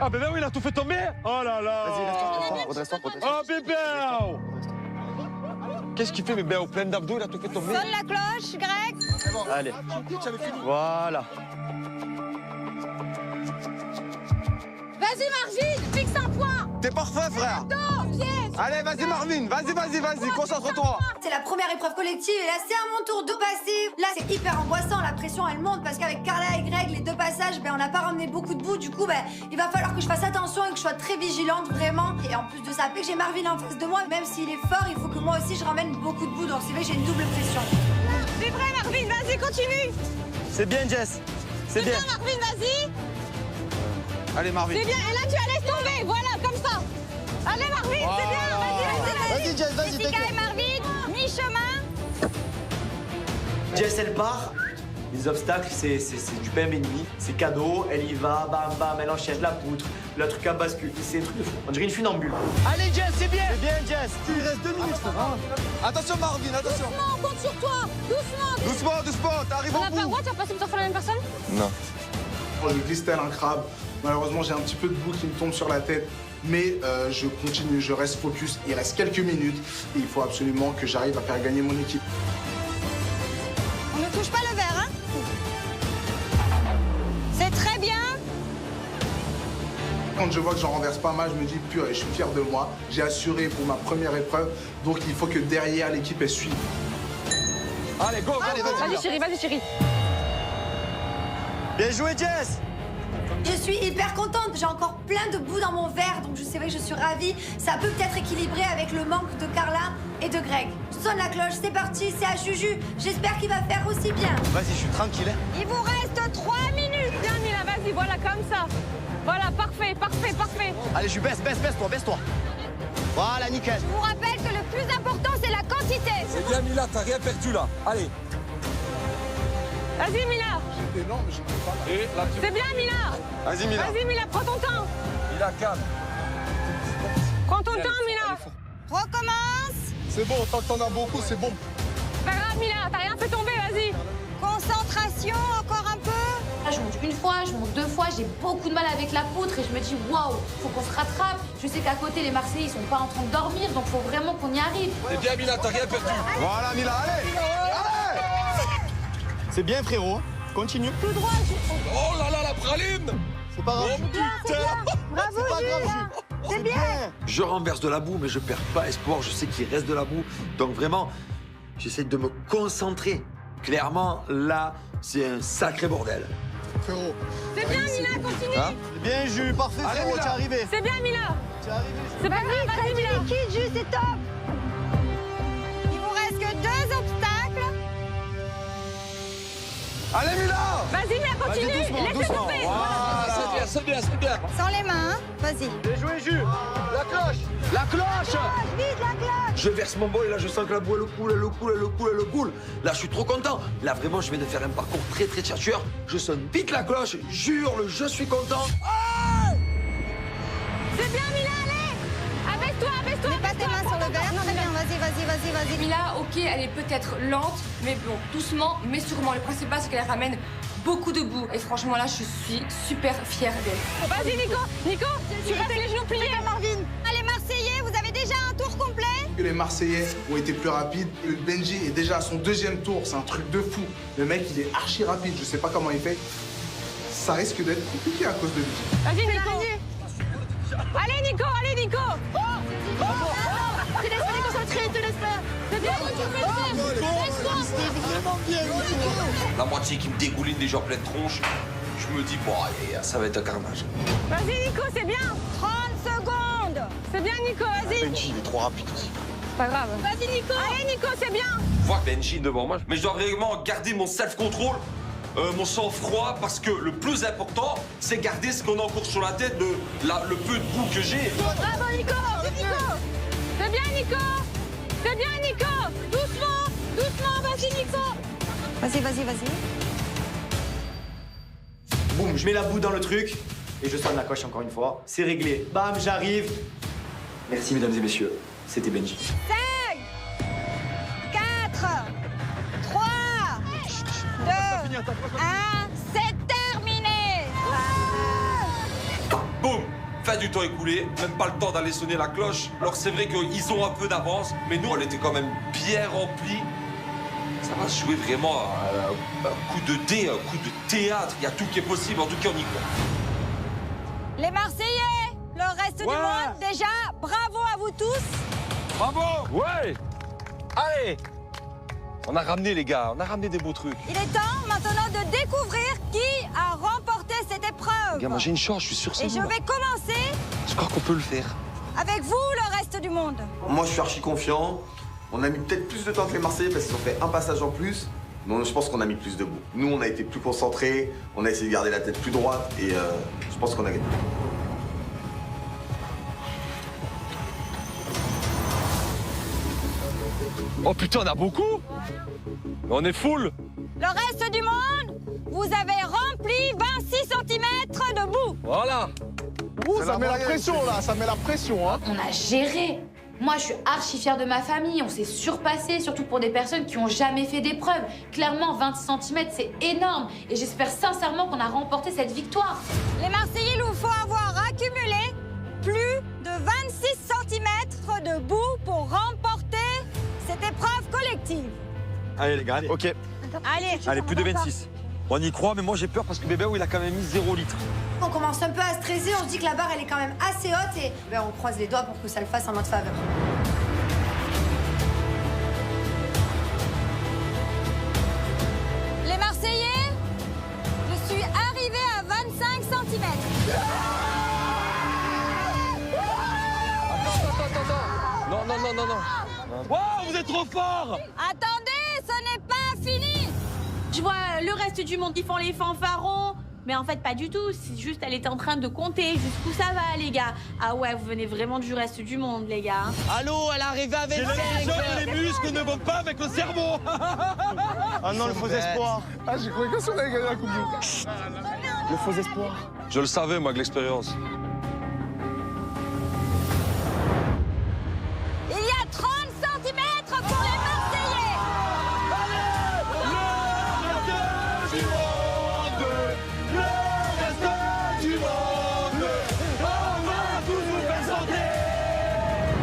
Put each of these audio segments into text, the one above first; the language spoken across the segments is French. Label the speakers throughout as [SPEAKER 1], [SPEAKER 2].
[SPEAKER 1] Ah, bébé, il a tout fait tomber. Oh là là.
[SPEAKER 2] Vas-y, redresse-toi.
[SPEAKER 1] Oh, bébé. Qu'est-ce qu'il fait, bébé, au plein d'abdos, il a tout fait tomber.
[SPEAKER 3] Sonne la cloche, Greg.
[SPEAKER 2] Allez. Voilà.
[SPEAKER 3] Vas-y, Marvin, fixe un point.
[SPEAKER 2] T'es parfait, frère. Allez, vas-y, Marvin. Vas-y. Concentre-toi.
[SPEAKER 4] C'est la première épreuve collective et là c'est à mon tour de passer. Là c'est hyper angoissant, la pression elle monte parce qu'avec Carla et Greg, les deux passages, on n'a pas ramené beaucoup de boue. Du coup, il va falloir que je fasse attention et que je sois très vigilante vraiment. Et en plus de ça, après que j'ai Marvin en face de moi, même s'il est fort, il faut que moi aussi je ramène beaucoup de boue. Donc c'est vrai que j'ai une double pression.
[SPEAKER 3] C'est vrai, Marvin, vas-y, continue.
[SPEAKER 2] C'est bien, Jess. C'est bien.
[SPEAKER 3] Marvin, vas-y.
[SPEAKER 2] Allez, Marvin.
[SPEAKER 3] C'est bien, et là tu la laisses tomber, voilà, comme ça. Allez, Marvin, c'est bien, vas-y.
[SPEAKER 2] Vas-y, Jess, vas-y.
[SPEAKER 3] Jessica et Marvin, mi-chemin.
[SPEAKER 5] Jess, elle part. Les obstacles, c'est du pain béni. C'est cadeau, elle y va, bam, bam, elle enchaîne la poutre. Le truc à bascule, c'est un truc de fou. On dirait une funambule.
[SPEAKER 2] Allez, Jess, c'est bien. C'est bien, Jess. Il reste 2 minutes, frère. Attention, Marvin, attention.
[SPEAKER 3] Doucement, on compte sur toi. Doucement.
[SPEAKER 2] Doucement, t'arrives
[SPEAKER 3] On
[SPEAKER 2] au
[SPEAKER 3] n'a pas le
[SPEAKER 2] bout.
[SPEAKER 3] droit, tu vas passer une fois sur la même personne?
[SPEAKER 2] Non.
[SPEAKER 6] Je glisse tel un crabe. Malheureusement, j'ai un petit peu de boue qui me tombe sur la tête. Mais je continue, je reste focus. Il reste quelques minutes. Et il faut absolument que j'arrive à faire gagner mon équipe.
[SPEAKER 3] On ne touche pas le verre, hein? C'est très bien.
[SPEAKER 6] Quand je vois que j'en renverse pas mal, je me dis, purée, je suis fier de moi. J'ai assuré pour ma première épreuve. Donc il faut que derrière, l'équipe, elle suive.
[SPEAKER 2] Allez, go. Allez,
[SPEAKER 3] Vas-y, chérie.
[SPEAKER 2] Bien joué, Jess.
[SPEAKER 4] Je suis hyper contente, j'ai encore plein de boue dans mon verre, donc c'est vrai que je suis ravie. Ça peut peut-être équilibrer avec le manque de Carla et de Greg. Sonne la cloche, c'est parti, c'est à Juju. J'espère qu'il va faire aussi bien.
[SPEAKER 2] Vas-y, je suis tranquille.
[SPEAKER 3] Il vous reste 3 minutes. Bien, Mila, vas-y, voilà, comme ça. Voilà, parfait.
[SPEAKER 2] Allez, je baisse-toi. Voilà, nickel.
[SPEAKER 3] Je vous rappelle que le plus important, c'est la quantité.
[SPEAKER 1] C'est bien, Mila, t'as rien perdu là. Allez.
[SPEAKER 3] Vas-y, Mila.
[SPEAKER 6] J'étais lent, mais j'étais pas là.
[SPEAKER 1] Et là, tu
[SPEAKER 3] C'est bien, Mila.
[SPEAKER 2] Vas-y, Mila.
[SPEAKER 3] Vas-y, Mila, prends ton temps.
[SPEAKER 1] Mila, calme.
[SPEAKER 3] Prends ton temps, Mila. Recommence.
[SPEAKER 6] C'est bon, tant que t'en as beaucoup, c'est bon.
[SPEAKER 3] Pas grave, Mila, t'as rien fait tomber, vas-y. Concentration, encore un peu.
[SPEAKER 7] Là, je monte une fois, je monte 2 fois, j'ai beaucoup de mal avec la poutre et je me dis waouh, faut qu'on se rattrape. Je sais qu'à côté, les Marseillais, ils sont pas en train de dormir, donc faut vraiment qu'on y arrive.
[SPEAKER 1] C'est bien, Mila, t'as rien perdu.
[SPEAKER 2] Voilà, Mila, allez. C'est bien, frérot. Continue.
[SPEAKER 3] Tout droit.
[SPEAKER 1] Oh là là, la praline.
[SPEAKER 2] C'est pas grave.
[SPEAKER 3] Bravo,
[SPEAKER 2] C'est pas grave,
[SPEAKER 3] Jules. C'est bien.
[SPEAKER 8] Je renverse de la boue, mais je perds pas espoir. Je sais qu'il reste de la boue. Donc vraiment, j'essaie de me concentrer. Clairement, là, c'est un sacré bordel.
[SPEAKER 6] Frérot.
[SPEAKER 3] C'est bien, Mila, continue.
[SPEAKER 2] C'est bien, Jules. Parfait,
[SPEAKER 1] Allez,
[SPEAKER 2] frérot.
[SPEAKER 1] Mila.
[SPEAKER 2] T'es arrivé.
[SPEAKER 3] C'est bien, Mila.
[SPEAKER 2] T'es arrivé.
[SPEAKER 3] C'est pas grave, vas-y, Mila. Jules, c'est top. Il vous reste que 2 obstacles.
[SPEAKER 2] Allez, Mila.
[SPEAKER 3] Vas-y, Mila, continue. Laissez tomber.
[SPEAKER 2] Voilà.
[SPEAKER 1] C'est bien.
[SPEAKER 3] Sans les mains, hein. Vas-y.
[SPEAKER 2] Bien joué, Jules. La cloche.
[SPEAKER 3] Vite, la cloche.
[SPEAKER 8] Je verse mon bol et là, je sens que la boue, elle coule. Là, je suis trop content. Là, vraiment, je viens de faire un parcours très chercheur. Je sonne vite la cloche, j'hurle, je suis content.
[SPEAKER 3] C'est bien, Mila, allez. Abaisse-toi. Mets pas tes mains sur le verre. Très bien, vas-y.
[SPEAKER 7] Mila, ok, elle est peut-être lente, mais bon, doucement, mais sûrement. Le principal, c'est qu'elle ramène beaucoup de boue. Et franchement, là, je suis super fière d'elle.
[SPEAKER 3] Vas-y, Nico, tu restes les genoux pliés. Marvin. Allez, Marseillais, vous avez déjà un tour complet.
[SPEAKER 6] Les Marseillais ont été plus rapides. Benji est déjà à son 2e tour. C'est un truc de fou. Le mec, il est archi rapide. Je sais pas comment il fait. Ça risque d'être compliqué à cause de lui.
[SPEAKER 3] Vas-y, Nico. Allez, Nico. Te laisse pas déconcentrer, te laisse pas. C'est bien, tu peux le faire. Laisse-toi.
[SPEAKER 8] La moitié qui me dégouline déjà en pleine tronche. Je me dis, bon, allez, ça va être un carnage.
[SPEAKER 3] Vas-y, Nico, c'est bien. 30 secondes. C'est bien, Nico, vas-y.
[SPEAKER 2] Benji, il est trop rapide aussi.
[SPEAKER 3] Pas grave. Vas-y, Nico. Allez, Nico, c'est bien.
[SPEAKER 8] Je vois Benji devant moi, mais je dois vraiment garder mon self-control, mon sang-froid, parce que le plus important, c'est garder ce qu'on a encore sur la tête, le peu de boue que j'ai.
[SPEAKER 3] Bravo, Nico. C'est bien, Nico. Doucement, vas-y, Nico. Vas-y.
[SPEAKER 5] Boum, je mets la boue dans le truc et je sonne la cloche encore une fois. C'est réglé. Bam, j'arrive. Merci, mesdames et messieurs. C'était Benji.
[SPEAKER 3] 5, 4, 3, 2, 1, c'est terminé.
[SPEAKER 8] Boum. fin du temps écoulé, même pas le temps d'aller sonner la cloche. Alors c'est vrai qu'ils ont un peu d'avance, mais nous on était quand même bien remplis. Ça va se jouer vraiment un coup de dé, un coup de théâtre. Il y a tout qui est possible, en tout cas on y croit.
[SPEAKER 3] Les Marseillais, le reste du monde, déjà, bravo à vous tous.
[SPEAKER 1] Bravo. Ouais. Allez. On a ramené les gars, on a ramené des beaux trucs.
[SPEAKER 3] Il est temps maintenant de découvrir qui a remporté cette épreuve.
[SPEAKER 1] Gars, moi j'ai une chance, je suis sûr que c'est
[SPEAKER 3] Et je
[SPEAKER 1] nous.
[SPEAKER 3] vais commencer
[SPEAKER 1] Je crois qu'on peut le faire.
[SPEAKER 3] avec vous, le reste du monde.
[SPEAKER 9] Moi, je suis archi confiant. On a mis peut-être plus de temps que les Marseillais parce qu'ils ont fait un passage en plus. Mais je pense qu'on a mis plus de bouts. Nous, on a été plus concentrés, on a essayé de garder la tête plus droite et je pense qu'on a gagné.
[SPEAKER 1] Oh putain, on a beaucoup. Mais on est full.
[SPEAKER 3] Le reste du monde, vous avez rempli 26 cm de boue.
[SPEAKER 1] Voilà.
[SPEAKER 2] Ouh, ça met la pression là, ça met la pression. Hein.
[SPEAKER 7] On a géré. Moi, je suis archi fière de ma famille. On s'est surpassé, surtout pour des personnes qui n'ont jamais fait d'épreuve. Clairement, 26 cm, c'est énorme. Et j'espère sincèrement qu'on a remporté cette victoire.
[SPEAKER 3] Les Marseillais, il vous faut avoir accumulé plus de 26 cm de boue pour remporter cette épreuve collective.
[SPEAKER 2] Allez les gars, allez. Ok.
[SPEAKER 3] Allez,
[SPEAKER 2] plus de 26. On y croit, mais moi j'ai peur parce que Bébé, il a quand même mis 0 litre.
[SPEAKER 4] On commence un peu à stresser, on se dit que la barre elle est quand même assez haute et ben, on croise les doigts pour que ça le fasse en notre faveur.
[SPEAKER 3] Les Marseillais, je suis arrivée à 25 cm.
[SPEAKER 1] Non. Wow, vous êtes trop fort.
[SPEAKER 3] Attendez, ce n'est pas fini.
[SPEAKER 10] Je vois le reste du monde qui font les fanfarons. Mais en fait, pas du tout. C'est juste, elle était en train de compter jusqu'où ça va, les gars. Ah ouais, vous venez vraiment du reste du monde, les gars.
[SPEAKER 2] Allô, elle est arrivée avec
[SPEAKER 1] Les muscles ne vont pas avec le cerveau.
[SPEAKER 2] Ah non, le faux espoir.
[SPEAKER 6] Ah, j'ai cru qu'on allait gagner la Coupe du Monde.
[SPEAKER 2] Le faux espoir.
[SPEAKER 1] Je le savais, moi, de l'expérience.
[SPEAKER 3] Il y a 30 cm pour les Marseillais.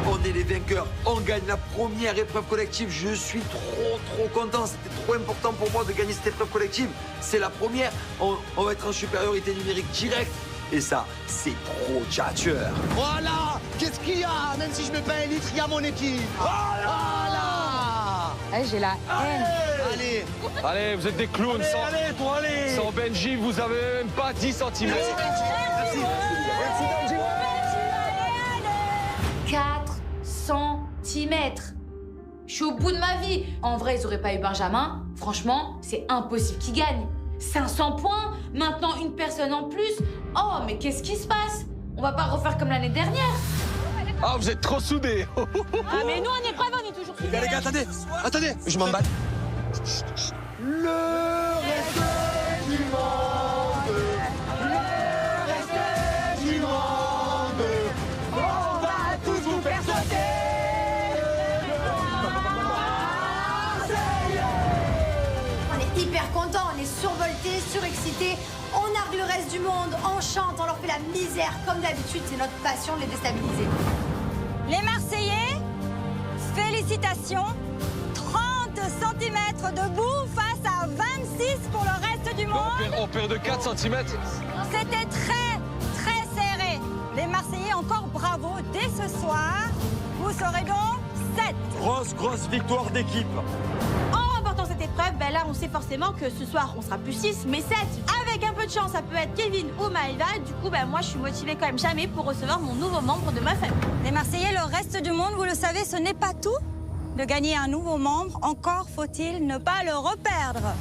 [SPEAKER 5] On est les vainqueurs, on gagne la première épreuve collective. Je suis trop content, c'était trop important pour moi de gagner cette épreuve collective. C'est la première, on va être en supériorité numérique directe. Et ça, c'est trop tchatcheur.
[SPEAKER 2] Voilà. Qu'est-ce qu'il y a? Même si je mets pas un litre, il y a mon équipe. Voilà.
[SPEAKER 10] J'ai la haine.
[SPEAKER 2] Allez.
[SPEAKER 1] Allez, vous êtes des clowns.
[SPEAKER 2] Allez, toi, allez.
[SPEAKER 1] Sans Benji, vous avez même pas 10 cm.
[SPEAKER 2] Merci.
[SPEAKER 7] 4 cm. Je suis au bout de ma vie. En vrai, ils auraient pas eu Benjamin. Franchement, c'est impossible qu'ils gagnent. 500 points, maintenant une personne en plus. Oh, mais qu'est-ce qui se passe? On va pas refaire comme l'année dernière.
[SPEAKER 1] Ah, vous êtes trop soudés.
[SPEAKER 10] Ah, mais nous, en épreuve, on est toujours soudés.
[SPEAKER 2] Les gars, attendez, je m'emballe.
[SPEAKER 4] On est hyper contents, on est survoltés, surexcités, on nargue le reste du monde, on chante, on leur fait la misère comme d'habitude, c'est notre passion de les déstabiliser.
[SPEAKER 3] Les Marseillais, félicitations. 30 cm de boue face à 26 pour le reste du monde.
[SPEAKER 1] On perd de 4 cm.
[SPEAKER 3] C'était très serré. Les Marseillais, encore bravo dès ce soir. Vous serez donc 7.
[SPEAKER 2] Grosse victoire d'équipe.
[SPEAKER 10] En remportant cette épreuve, ben là, on sait forcément que ce soir, on sera plus 6, mais 7. Avec un peu de chance, ça peut être Kevin ou Maëva. Du coup, ben moi, je suis motivée comme jamais pour recevoir mon nouveau membre de ma famille.
[SPEAKER 3] Les Marseillais, le reste du monde, vous le savez, ce n'est pas tout. De gagner un nouveau membre, encore faut-il ne pas le reperdre.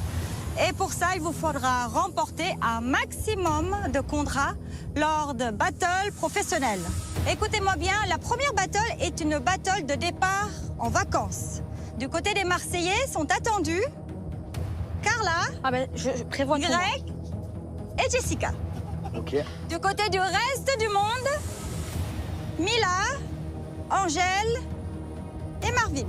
[SPEAKER 3] Et pour ça, il vous faudra remporter un maximum de contrats lors de battles professionnels. Écoutez-moi bien, la première battle est une battle de départ en vacances. Du côté des Marseillais sont attendus Carla,
[SPEAKER 10] Ah ben, je prévois tout.
[SPEAKER 3] Greg et Jessica.
[SPEAKER 2] Ok.
[SPEAKER 3] Du côté du reste du monde, Mila, Angèle et Marvin.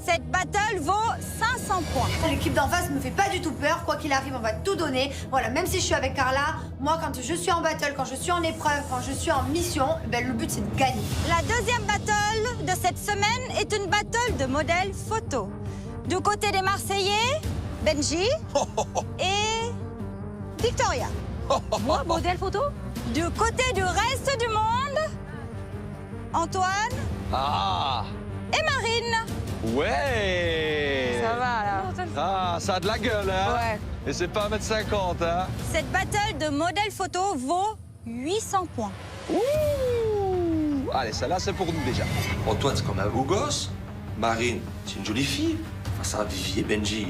[SPEAKER 3] Cette battle vaut 500 points.
[SPEAKER 4] L'équipe d'en face me fait pas du tout peur. Quoi qu'il arrive, on va tout donner. Voilà, même si je suis avec Carla, moi, quand je suis en battle, quand je suis en épreuve, quand je suis en mission, ben, le but, c'est de gagner.
[SPEAKER 3] La deuxième battle de cette semaine est une battle de modèles photo. Du côté des Marseillais, Benji et Victoria.
[SPEAKER 10] Moi, modèle photo?
[SPEAKER 3] Du côté du reste du monde, Antoine et Marine.
[SPEAKER 1] Ouais.
[SPEAKER 10] Ça va, là.
[SPEAKER 1] Ah, ça a de la gueule, hein.
[SPEAKER 10] Ouais.
[SPEAKER 1] Et c'est pas 1m50, hein.
[SPEAKER 3] Cette battle de modèles photo vaut 800 points.
[SPEAKER 1] Ouh. Allez, celle-là, c'est pour nous déjà.
[SPEAKER 8] Antoine, c'est comme un beau gosse. Marine, c'est une jolie fille. Face à Vivi et Benji,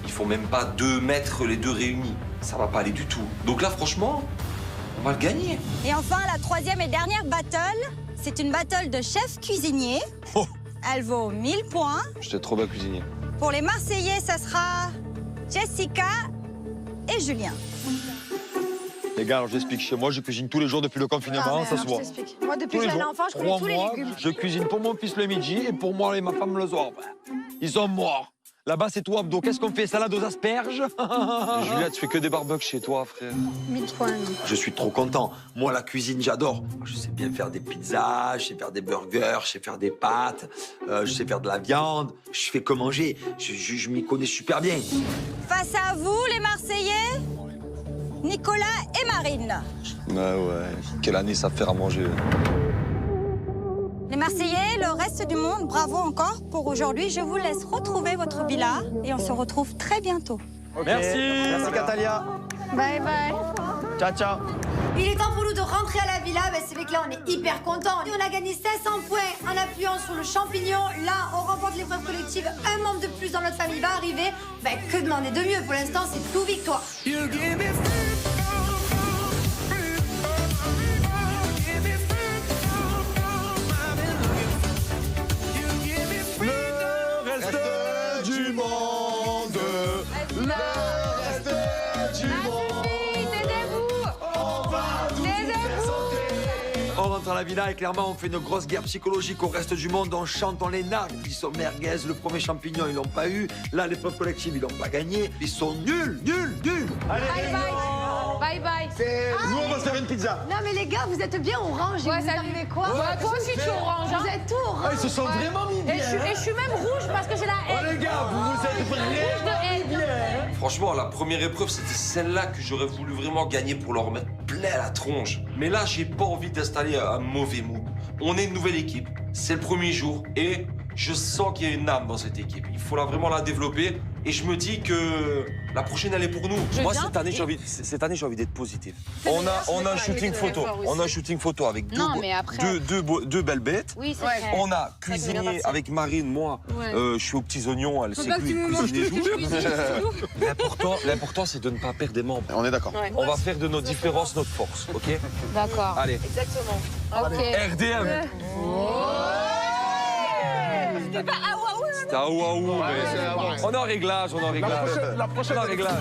[SPEAKER 8] ils font même pas 2 mètres les deux réunis. Ça va pas aller du tout. Donc là, franchement, on va le gagner.
[SPEAKER 3] Et enfin, la troisième et dernière battle, c'est une battle de chef cuisinier.
[SPEAKER 1] Oh.
[SPEAKER 3] Elle vaut 1000 points.
[SPEAKER 1] J'étais trop bien cuisinier.
[SPEAKER 3] Pour les Marseillais, ça sera Jessica et Julien.
[SPEAKER 1] Les gars, alors je t'explique. Chez moi, je cuisine tous les jours depuis le confinement, ça se voit.
[SPEAKER 10] Moi, depuis que j'ai un enfant, je connais tous les légumes.
[SPEAKER 1] Je cuisine pour mon fils le midi et pour moi et ma femme le soir. Ils sont morts. Là-bas, c'est toi, Abdo. Qu'est-ce qu'on fait? Salade aux asperges? Julia, tu fais que des barbecues chez toi, frère.
[SPEAKER 10] 1000 points.
[SPEAKER 5] Je suis trop content. Moi, la cuisine, j'adore. Je sais bien faire des pizzas, je sais faire des burgers, je sais faire des pâtes, je sais faire de la viande. Je fais que manger. Je m'y connais super bien.
[SPEAKER 3] Face à vous, les Marseillais, Nicolas et Marine.
[SPEAKER 1] Ouais. Quelle année ça fait à manger.
[SPEAKER 3] Les Marseillais, le reste du monde, bravo encore pour aujourd'hui. Je vous laisse retrouver votre villa et on se retrouve très bientôt.
[SPEAKER 1] Merci.
[SPEAKER 2] Merci, Catalia.
[SPEAKER 10] Bye bye.
[SPEAKER 2] Ciao, ciao.
[SPEAKER 4] Il est temps pour nous de rentrer à la villa. Ben, c'est vrai que là, on est hyper contents. On a gagné 500 points en appuyant sur le champignon. Là, on remporte l'épreuve collective. Un membre de plus dans notre famille va arriver. Ben, que demander de mieux? Pour l'instant, c'est tout victoire.
[SPEAKER 1] Le reste du monde. Le reste du monde.
[SPEAKER 5] On rentre à la villa et clairement, on fait une grosse guerre psychologique au reste du monde. On chante, on les nargue. Ils sont merguez. Le premier champignon, ils l'ont pas eu. Là, l'épreuve collective, ils l'ont pas gagné. Ils sont nuls.
[SPEAKER 2] Allez,
[SPEAKER 7] Bye bye.
[SPEAKER 2] nous, on va se faire une pizza.
[SPEAKER 4] Non, mais les gars, vous êtes bien orange.
[SPEAKER 7] Ouais,
[SPEAKER 4] vous
[SPEAKER 7] ça
[SPEAKER 4] arrivez quoi?
[SPEAKER 7] Toi aussi, tu es orange.
[SPEAKER 4] Vous êtes tout orange.
[SPEAKER 2] Ils se sont vraiment mis bien.
[SPEAKER 10] Et je suis même rouge parce que j'ai la haine.
[SPEAKER 2] Oh, les gars, vous êtes vraiment bien.
[SPEAKER 8] Franchement, la première épreuve, c'était celle-là que j'aurais voulu vraiment gagner pour leur mettre plein la tronche. Mais là, j'ai pas envie d'installer un mauvais mood. On est une nouvelle équipe. C'est le premier jour et je sens qu'il y a une âme dans cette équipe. Il faut vraiment la développer. Et je me dis que la prochaine, elle est pour nous.
[SPEAKER 1] Moi, cette année, j'ai envie d'être positif. On a un shooting photo. On a un shooting photo avec deux belles bêtes.
[SPEAKER 10] Oui, c'est vrai.
[SPEAKER 1] On a cuisiné avec Marine, moi. Je suis aux petits oignons, elle sait cuisiner. L'important, c'est de ne pas perdre des membres.
[SPEAKER 2] On est d'accord.
[SPEAKER 1] On va faire de nos différences notre force, ok?
[SPEAKER 7] D'accord.
[SPEAKER 1] Allez.
[SPEAKER 7] Exactement. Ok.
[SPEAKER 1] RDM. C'était un waouh, mais on est en réglage,
[SPEAKER 2] La prochaine.
[SPEAKER 1] On est en réglage.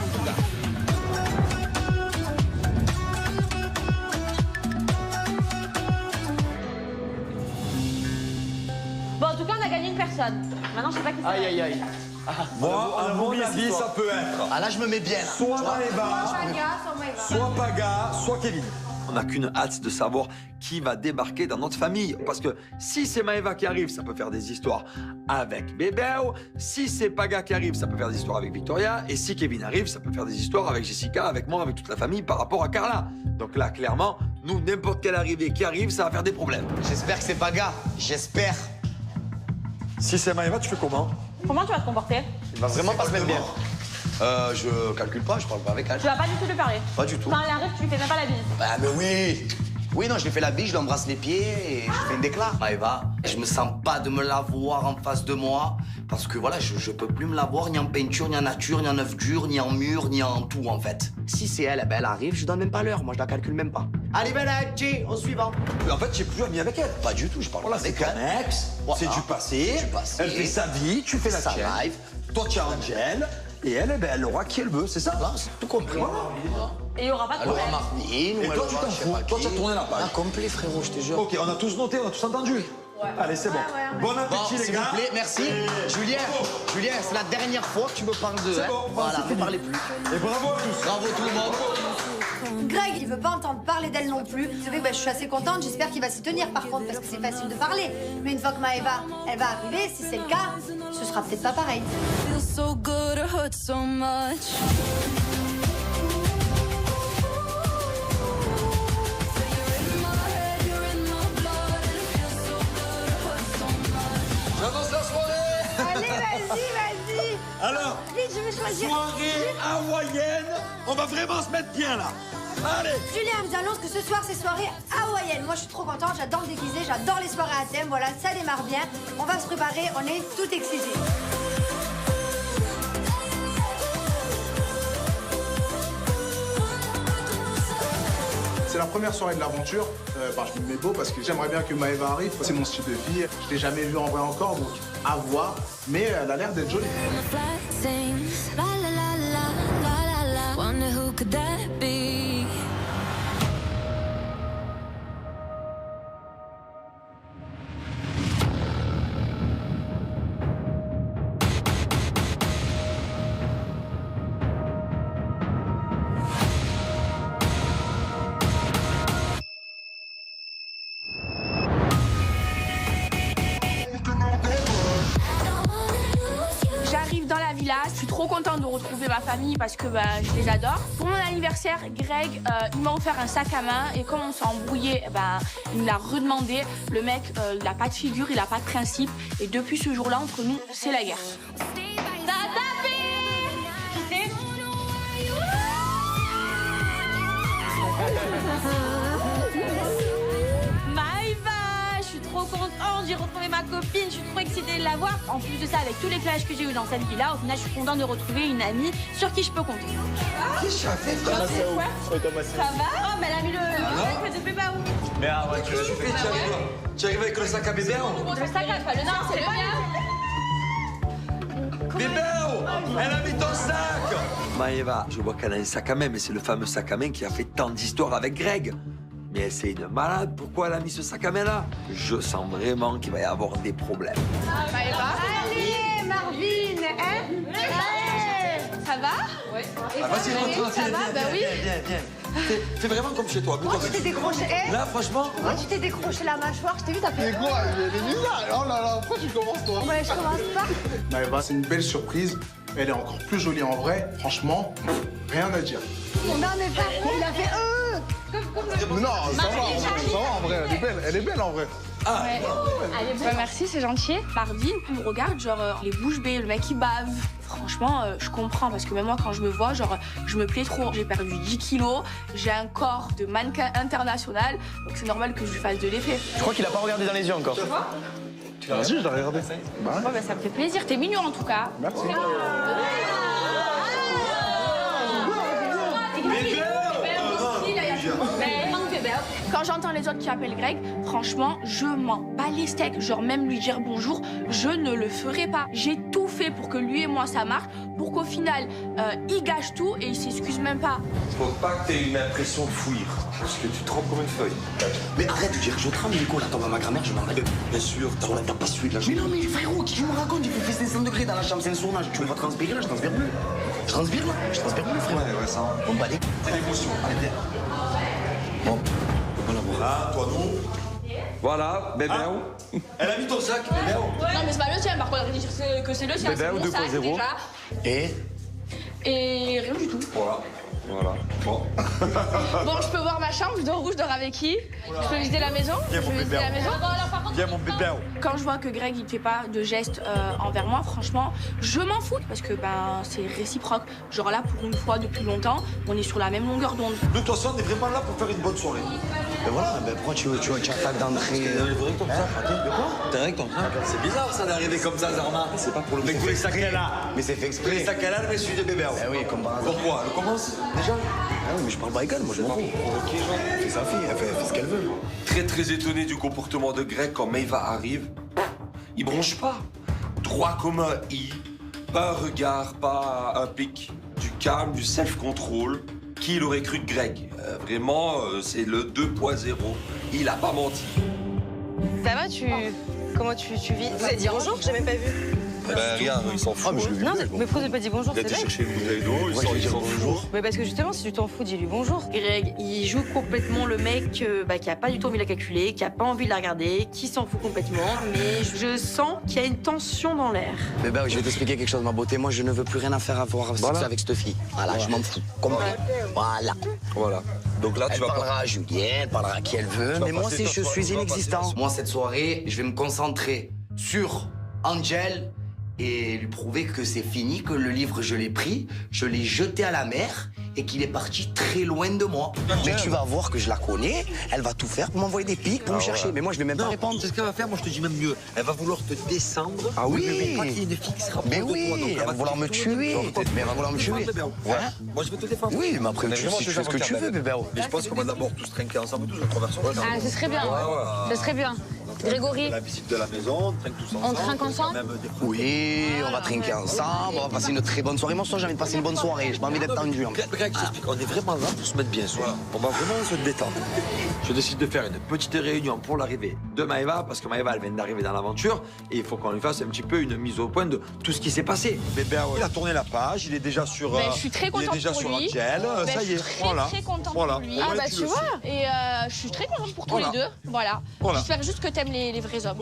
[SPEAKER 10] Bon, en tout cas, on a gagné une personne. Maintenant, je sais pas qui c'est.
[SPEAKER 2] Aïe.
[SPEAKER 1] Moi, à mon avis, ça peut être
[SPEAKER 2] Ah, là, je me mets bien. Là.
[SPEAKER 1] soit Maëva, soit Paga, soit Kevin.
[SPEAKER 5] On n'a qu'une hâte de savoir qui va débarquer dans notre famille. Parce que si c'est Maëva qui arrive, ça peut faire des histoires avec Bébéo. Si c'est Paga qui arrive, ça peut faire des histoires avec Victoria. Et si Kevin arrive, ça peut faire des histoires avec Jessica, avec moi, avec toute la famille par rapport à Carla. Donc là, clairement, nous, n'importe quelle arrivée qui arrive, ça va faire des problèmes.
[SPEAKER 2] J'espère que c'est pas gars. J'espère.
[SPEAKER 1] Si c'est Maëva, tu fais comment?
[SPEAKER 10] Comment tu vas te comporter?
[SPEAKER 2] Il va vraiment pas se mettre bien. Je calcule pas, je parle pas avec elle.
[SPEAKER 10] Tu vas pas du tout lui parler.
[SPEAKER 2] Pas du tout.
[SPEAKER 10] Quand elle arrive, tu lui fais même pas la bise.
[SPEAKER 2] Bah, mais oui. Oui, non, je lui fais la bise, je l'embrasse les pieds et je fais une déclat. Maëva, je me sens pas de me la voir en face de moi parce que voilà, je peux plus me la voir ni en peinture, ni en nature, ni en œuf dur, ni en mur, ni en tout en fait. Si c'est elle, ben, elle arrive, je donne même pas l'heure, moi je la calcule même pas. Allez, Bellaggi, au suivant.
[SPEAKER 1] En fait, j'ai plus ami avec elle.
[SPEAKER 2] Pas du tout, je parle pas avec
[SPEAKER 1] C'est ton
[SPEAKER 2] elle.
[SPEAKER 1] ex,
[SPEAKER 2] Voilà.
[SPEAKER 1] c'est du passé.
[SPEAKER 2] Du passé.
[SPEAKER 1] Elle fait sa vie, tu fais la
[SPEAKER 2] Sa
[SPEAKER 1] tienne.
[SPEAKER 2] life.
[SPEAKER 1] Toi, tu as Angel. Et elle, elle aura qui elle veut, c'est ça?
[SPEAKER 2] Là, c'est tout compris.
[SPEAKER 10] Et il y aura pas de
[SPEAKER 2] Elle aura
[SPEAKER 10] problème.
[SPEAKER 2] Martine,
[SPEAKER 1] Et
[SPEAKER 2] ou
[SPEAKER 1] toi,
[SPEAKER 2] elle
[SPEAKER 1] tu
[SPEAKER 2] aura
[SPEAKER 1] t'en
[SPEAKER 2] je sais
[SPEAKER 1] fous.
[SPEAKER 2] pas
[SPEAKER 1] Toi,
[SPEAKER 2] qui.
[SPEAKER 1] tu as tourné la page.
[SPEAKER 2] Ah, complet, frérot, je te jure.
[SPEAKER 1] Ok, on a tous noté, on a tous entendu.
[SPEAKER 5] Allez, c'est bon. Bon
[SPEAKER 2] Bon,
[SPEAKER 5] appétit, les
[SPEAKER 2] s'il
[SPEAKER 5] gars.
[SPEAKER 2] vous plaît, merci. Julien, c'est la dernière fois que tu me parles de...
[SPEAKER 5] C'est
[SPEAKER 2] hein.
[SPEAKER 5] bon,
[SPEAKER 2] Voilà,
[SPEAKER 5] c'est
[SPEAKER 2] ne parlez plus.
[SPEAKER 5] Et bravo à tous.
[SPEAKER 2] Bravo tout le monde.
[SPEAKER 4] Greg, il veut pas entendre parler d'elle non plus. Vous savez, je suis assez contente, j'espère qu'il va s'y tenir par contre, parce que c'est facile de parler. Mais une fois que Maëva, elle va arriver, si c'est le cas, ce sera peut-être pas pareil.
[SPEAKER 5] J'annonce la soirée.
[SPEAKER 4] Allez, vas-y.
[SPEAKER 5] Alors,
[SPEAKER 4] Vite, je vais choisir.
[SPEAKER 5] soirée hawaïenne. On va vraiment se mettre bien, là. Allez.
[SPEAKER 4] Julien vous annonce que ce soir, c'est soirée hawaïenne. Moi, je suis trop contente, j'adore le déguisé, j'adore les soirées à thème. Voilà, ça démarre bien. On va se préparer, on est tout excités.
[SPEAKER 6] C'est la première soirée de l'aventure. Je me mets beau parce que j'aimerais bien que Maëva arrive. C'est mon style de fille. Je l'ai jamais vue en vrai encore, donc à voir. Mais elle a l'air d'être jolie.
[SPEAKER 10] J'arrive dans la villa, je suis trop contente de retrouver ma famille parce que je les adore. Pour mon anniversaire, Greg, il m'a offert un sac à main et comme on s'est embrouillé, il me l'a redemandé. Le mec, il n'a pas de figure, il n'a pas de principe. Et depuis ce jour-là, entre nous, c'est la guerre. Ça a tapé! Maëva, je suis trop contente, j'ai retrouvé ma copine, je suis trop excitée de la voir. En plus de ça, avec tous les clashs que j'ai eu dans cette villa, au final, je suis contente de retrouver une amie sur qui je peux compter.
[SPEAKER 5] Qu'est-ce que tu as fait, frère?
[SPEAKER 10] Ça va? Oh, mais elle a mis le de Pépao.
[SPEAKER 5] Mais arrête, qu'est-ce que tu fais? Tu arrives avec le sac à bébé?
[SPEAKER 10] Le sac à pas le non, c'est le mien.
[SPEAKER 5] Bébé, elle a mis ton sac. Maëva, je vois qu'elle a un sac à main, mais c'est le fameux sac à main qui a fait tant d'histoires avec Greg. Mais c'est une malade, pourquoi elle a mis ce sac à main là? Je sens vraiment qu'il va y avoir des problèmes.
[SPEAKER 4] Allez, Marvin, hein?
[SPEAKER 10] Ça va? Oui.
[SPEAKER 5] Vas-y, rentre,
[SPEAKER 10] Ça va? Bah oui.
[SPEAKER 5] viens. Fais vraiment comme chez toi.
[SPEAKER 4] Pourquoi tu t'es décroché?
[SPEAKER 5] Là, franchement.
[SPEAKER 4] Pourquoi tu t'es décroché la mâchoire? Je t'ai vu, t'as fait.
[SPEAKER 6] Mais quoi? Elle est bizarre. Oh là là, pourquoi tu commences toi?
[SPEAKER 4] Ouais, je commence pas.
[SPEAKER 6] Maëva, c'est une belle surprise. Elle est encore plus jolie en vrai. Franchement, rien à dire.
[SPEAKER 4] Non, mais pas. Il a fait
[SPEAKER 6] Non, ça va en vrai. Elle est belle en vrai.
[SPEAKER 10] Allez, merci, c'est gentil. Marvin, il me regarde, genre, les bouches bées, le mec il bave. Franchement, je comprends parce que même moi, quand je me vois, genre, je me plais trop. J'ai perdu 10 kilos, j'ai un corps de mannequin international, donc c'est normal que je lui fasse de l'effet.
[SPEAKER 11] Je crois qu'il a pas regardé dans les yeux encore.
[SPEAKER 10] Tu vois?
[SPEAKER 6] Vas-y, je l'ai regardé. Bah,
[SPEAKER 10] Ouais, ça me fait plaisir, t'es mignon en tout cas.
[SPEAKER 6] merci.
[SPEAKER 10] Quand j'entends les autres qui appellent Greg, franchement, je m'en bats les steaks. Genre même lui dire bonjour, je ne le ferai pas. J'ai tout fait pour que lui et moi ça marche, pour qu'au final, il gâche tout et il s'excuse même pas.
[SPEAKER 8] Faut pas que t'aies une impression de fouillir, parce que tu trempes comme une feuille.
[SPEAKER 2] Mais arrête de dire que je tremble, Nico. Là, attends, ma grand-mère, je m'en vais.
[SPEAKER 8] Bien sûr,
[SPEAKER 2] T'as pas suivi là. Mais non, mais frérot, qui tu me racontes? Il fait 100 degrés dans la chambre, c'est un sauna. Tu me vas transpirer là, je transpire plus. Je transpire là, je transpire plus, frérot.
[SPEAKER 8] Ouais, ça.
[SPEAKER 2] On me bat les
[SPEAKER 8] C'est l'émotion.
[SPEAKER 2] Allez, viens. Bon, on va la voir.
[SPEAKER 8] Ah, toi non. Voilà, bébé.
[SPEAKER 5] Elle a mis ton sac, bébé.
[SPEAKER 10] Non mais c'est pas le tien, par contre, on va dire que c'est le tien, c'est mon sac déjà. Et rien du tout.
[SPEAKER 8] Voilà. Bon.
[SPEAKER 10] Bon, je peux voir ma chambre, je dors où, je dors avec qui? Je peux visiter la maison?
[SPEAKER 5] Viens, mon
[SPEAKER 10] Je peux visiter
[SPEAKER 5] bébé.
[SPEAKER 10] la maison?
[SPEAKER 5] Viens, mon bébé.
[SPEAKER 10] Quand je vois que Greg il fait pas de gestes envers moi, franchement, je m'en fous parce que c'est réciproque. Genre là, pour une fois depuis longtemps, on est sur la même longueur d'onde.
[SPEAKER 5] De toute façon, on est vraiment là pour faire une bonne soirée.
[SPEAKER 2] Ben voilà, ben pourquoi tu attaques d'entrée?
[SPEAKER 5] C'est vrai comme ça, Fatim. De quoi? T'es vrai comme ça? C'est bizarre ça d'arriver comme ça, Zarma. C'est pas pour le mec les sacs à là.
[SPEAKER 2] Mais c'est fait exprès.
[SPEAKER 5] Les sacs à là, mais celui de bébé.
[SPEAKER 2] Ben oui, comme par hasard.
[SPEAKER 5] Pourquoi? Elle commence déjà?
[SPEAKER 2] Ah oui, mais je parle pas égal, moi je m'en fous. C'est sa fille, elle fait ce qu'elle veut.
[SPEAKER 8] Très très étonné du comportement de Greg quand Maëva arrive. Il bronche pas. Droit comme un i. Pas un regard, pas un pic. Du calme, du self-control. Qui l'aurait cru de Greg? Vraiment, c'est le 2.0. Il a pas menti.
[SPEAKER 11] Ça va, comment tu vis? Vous avez dit bonjour, j'ai même pas vu.
[SPEAKER 8] Ben regarde, il s'en fout.
[SPEAKER 11] Non, mais pourquoi vous n'avez pas dit bonjour?
[SPEAKER 8] Il a été chercher une bouteille d'eau, il s'en fout.
[SPEAKER 11] Mais parce que justement, si tu t'en fous, dis-lui bonjour. Greg, il joue complètement le mec qui a pas du tout envie de la calculer, qui a pas envie de la regarder, qui s'en fout complètement. Mais je sens qu'il y a une tension dans l'air.
[SPEAKER 2] Bébé, je vais t'expliquer quelque chose, ma beauté. Moi, je ne veux plus rien à faire avec cette fille. Voilà, je m'en fous.
[SPEAKER 8] Voilà. Donc là, tu vas
[SPEAKER 2] parlera à Julien, elle parlera à qui elle veut. Mais moi, je suis inexistant. Moi, cette soirée, je vais me concentrer sur Angel et lui prouver que c'est fini, que le livre, je l'ai pris, je l'ai jeté à la mer et qu'il est parti très loin de moi. Mais tu vas voir que je la connais, elle va tout faire pour m'envoyer des pics, pour me chercher. Mais moi, je vais même pas répondre.
[SPEAKER 5] C'est ce qu'elle va faire, moi je te dis même mieux. Elle va vouloir te descendre.
[SPEAKER 2] Ah oui.
[SPEAKER 5] Mais pas qu'il y ait une fille qui sera
[SPEAKER 2] Mais
[SPEAKER 5] proche de toi.
[SPEAKER 2] oui, elle va vouloir me tuer. Mais elle va vouloir me tuer.
[SPEAKER 5] Voilà. Moi je vais te défendre.
[SPEAKER 2] Oui, mais après, tu fais ce que tu veux, bébé.
[SPEAKER 5] Mais je pense qu'on va d'abord tous trinquer ensemble, tous traverser.
[SPEAKER 7] Ah, ce serait bien. Ce serait bien. Grégory,
[SPEAKER 5] La visite de la maison, on trinque tous ensemble.
[SPEAKER 7] on trinque ensemble?
[SPEAKER 2] Oui, on va trinquer ensemble, on va passer une très bonne soirée. Moi, j'ai envie de passer une bonne soirée, j'ai pas envie d'être tendu.
[SPEAKER 5] Greg, je t'explique, on est vraiment là pour se mettre bien ce soir. On va vraiment se détendre. Je décide de faire une petite réunion pour l'arrivée de Maëva, parce que Maëva, elle vient d'arriver dans l'aventure, et il faut qu'on lui fasse un petit peu une mise au point de tout ce qui s'est passé. Bébé, il a tourné la page, il est déjà sur.
[SPEAKER 10] Je suis très contente pour lui.
[SPEAKER 5] Angel, ça y est,
[SPEAKER 10] Je suis très contente pour lui.
[SPEAKER 5] Ah,
[SPEAKER 10] tu vois. Et je suis très contente pour tous les deux. Voilà. J'espère juste que t'aimes les vrais hommes.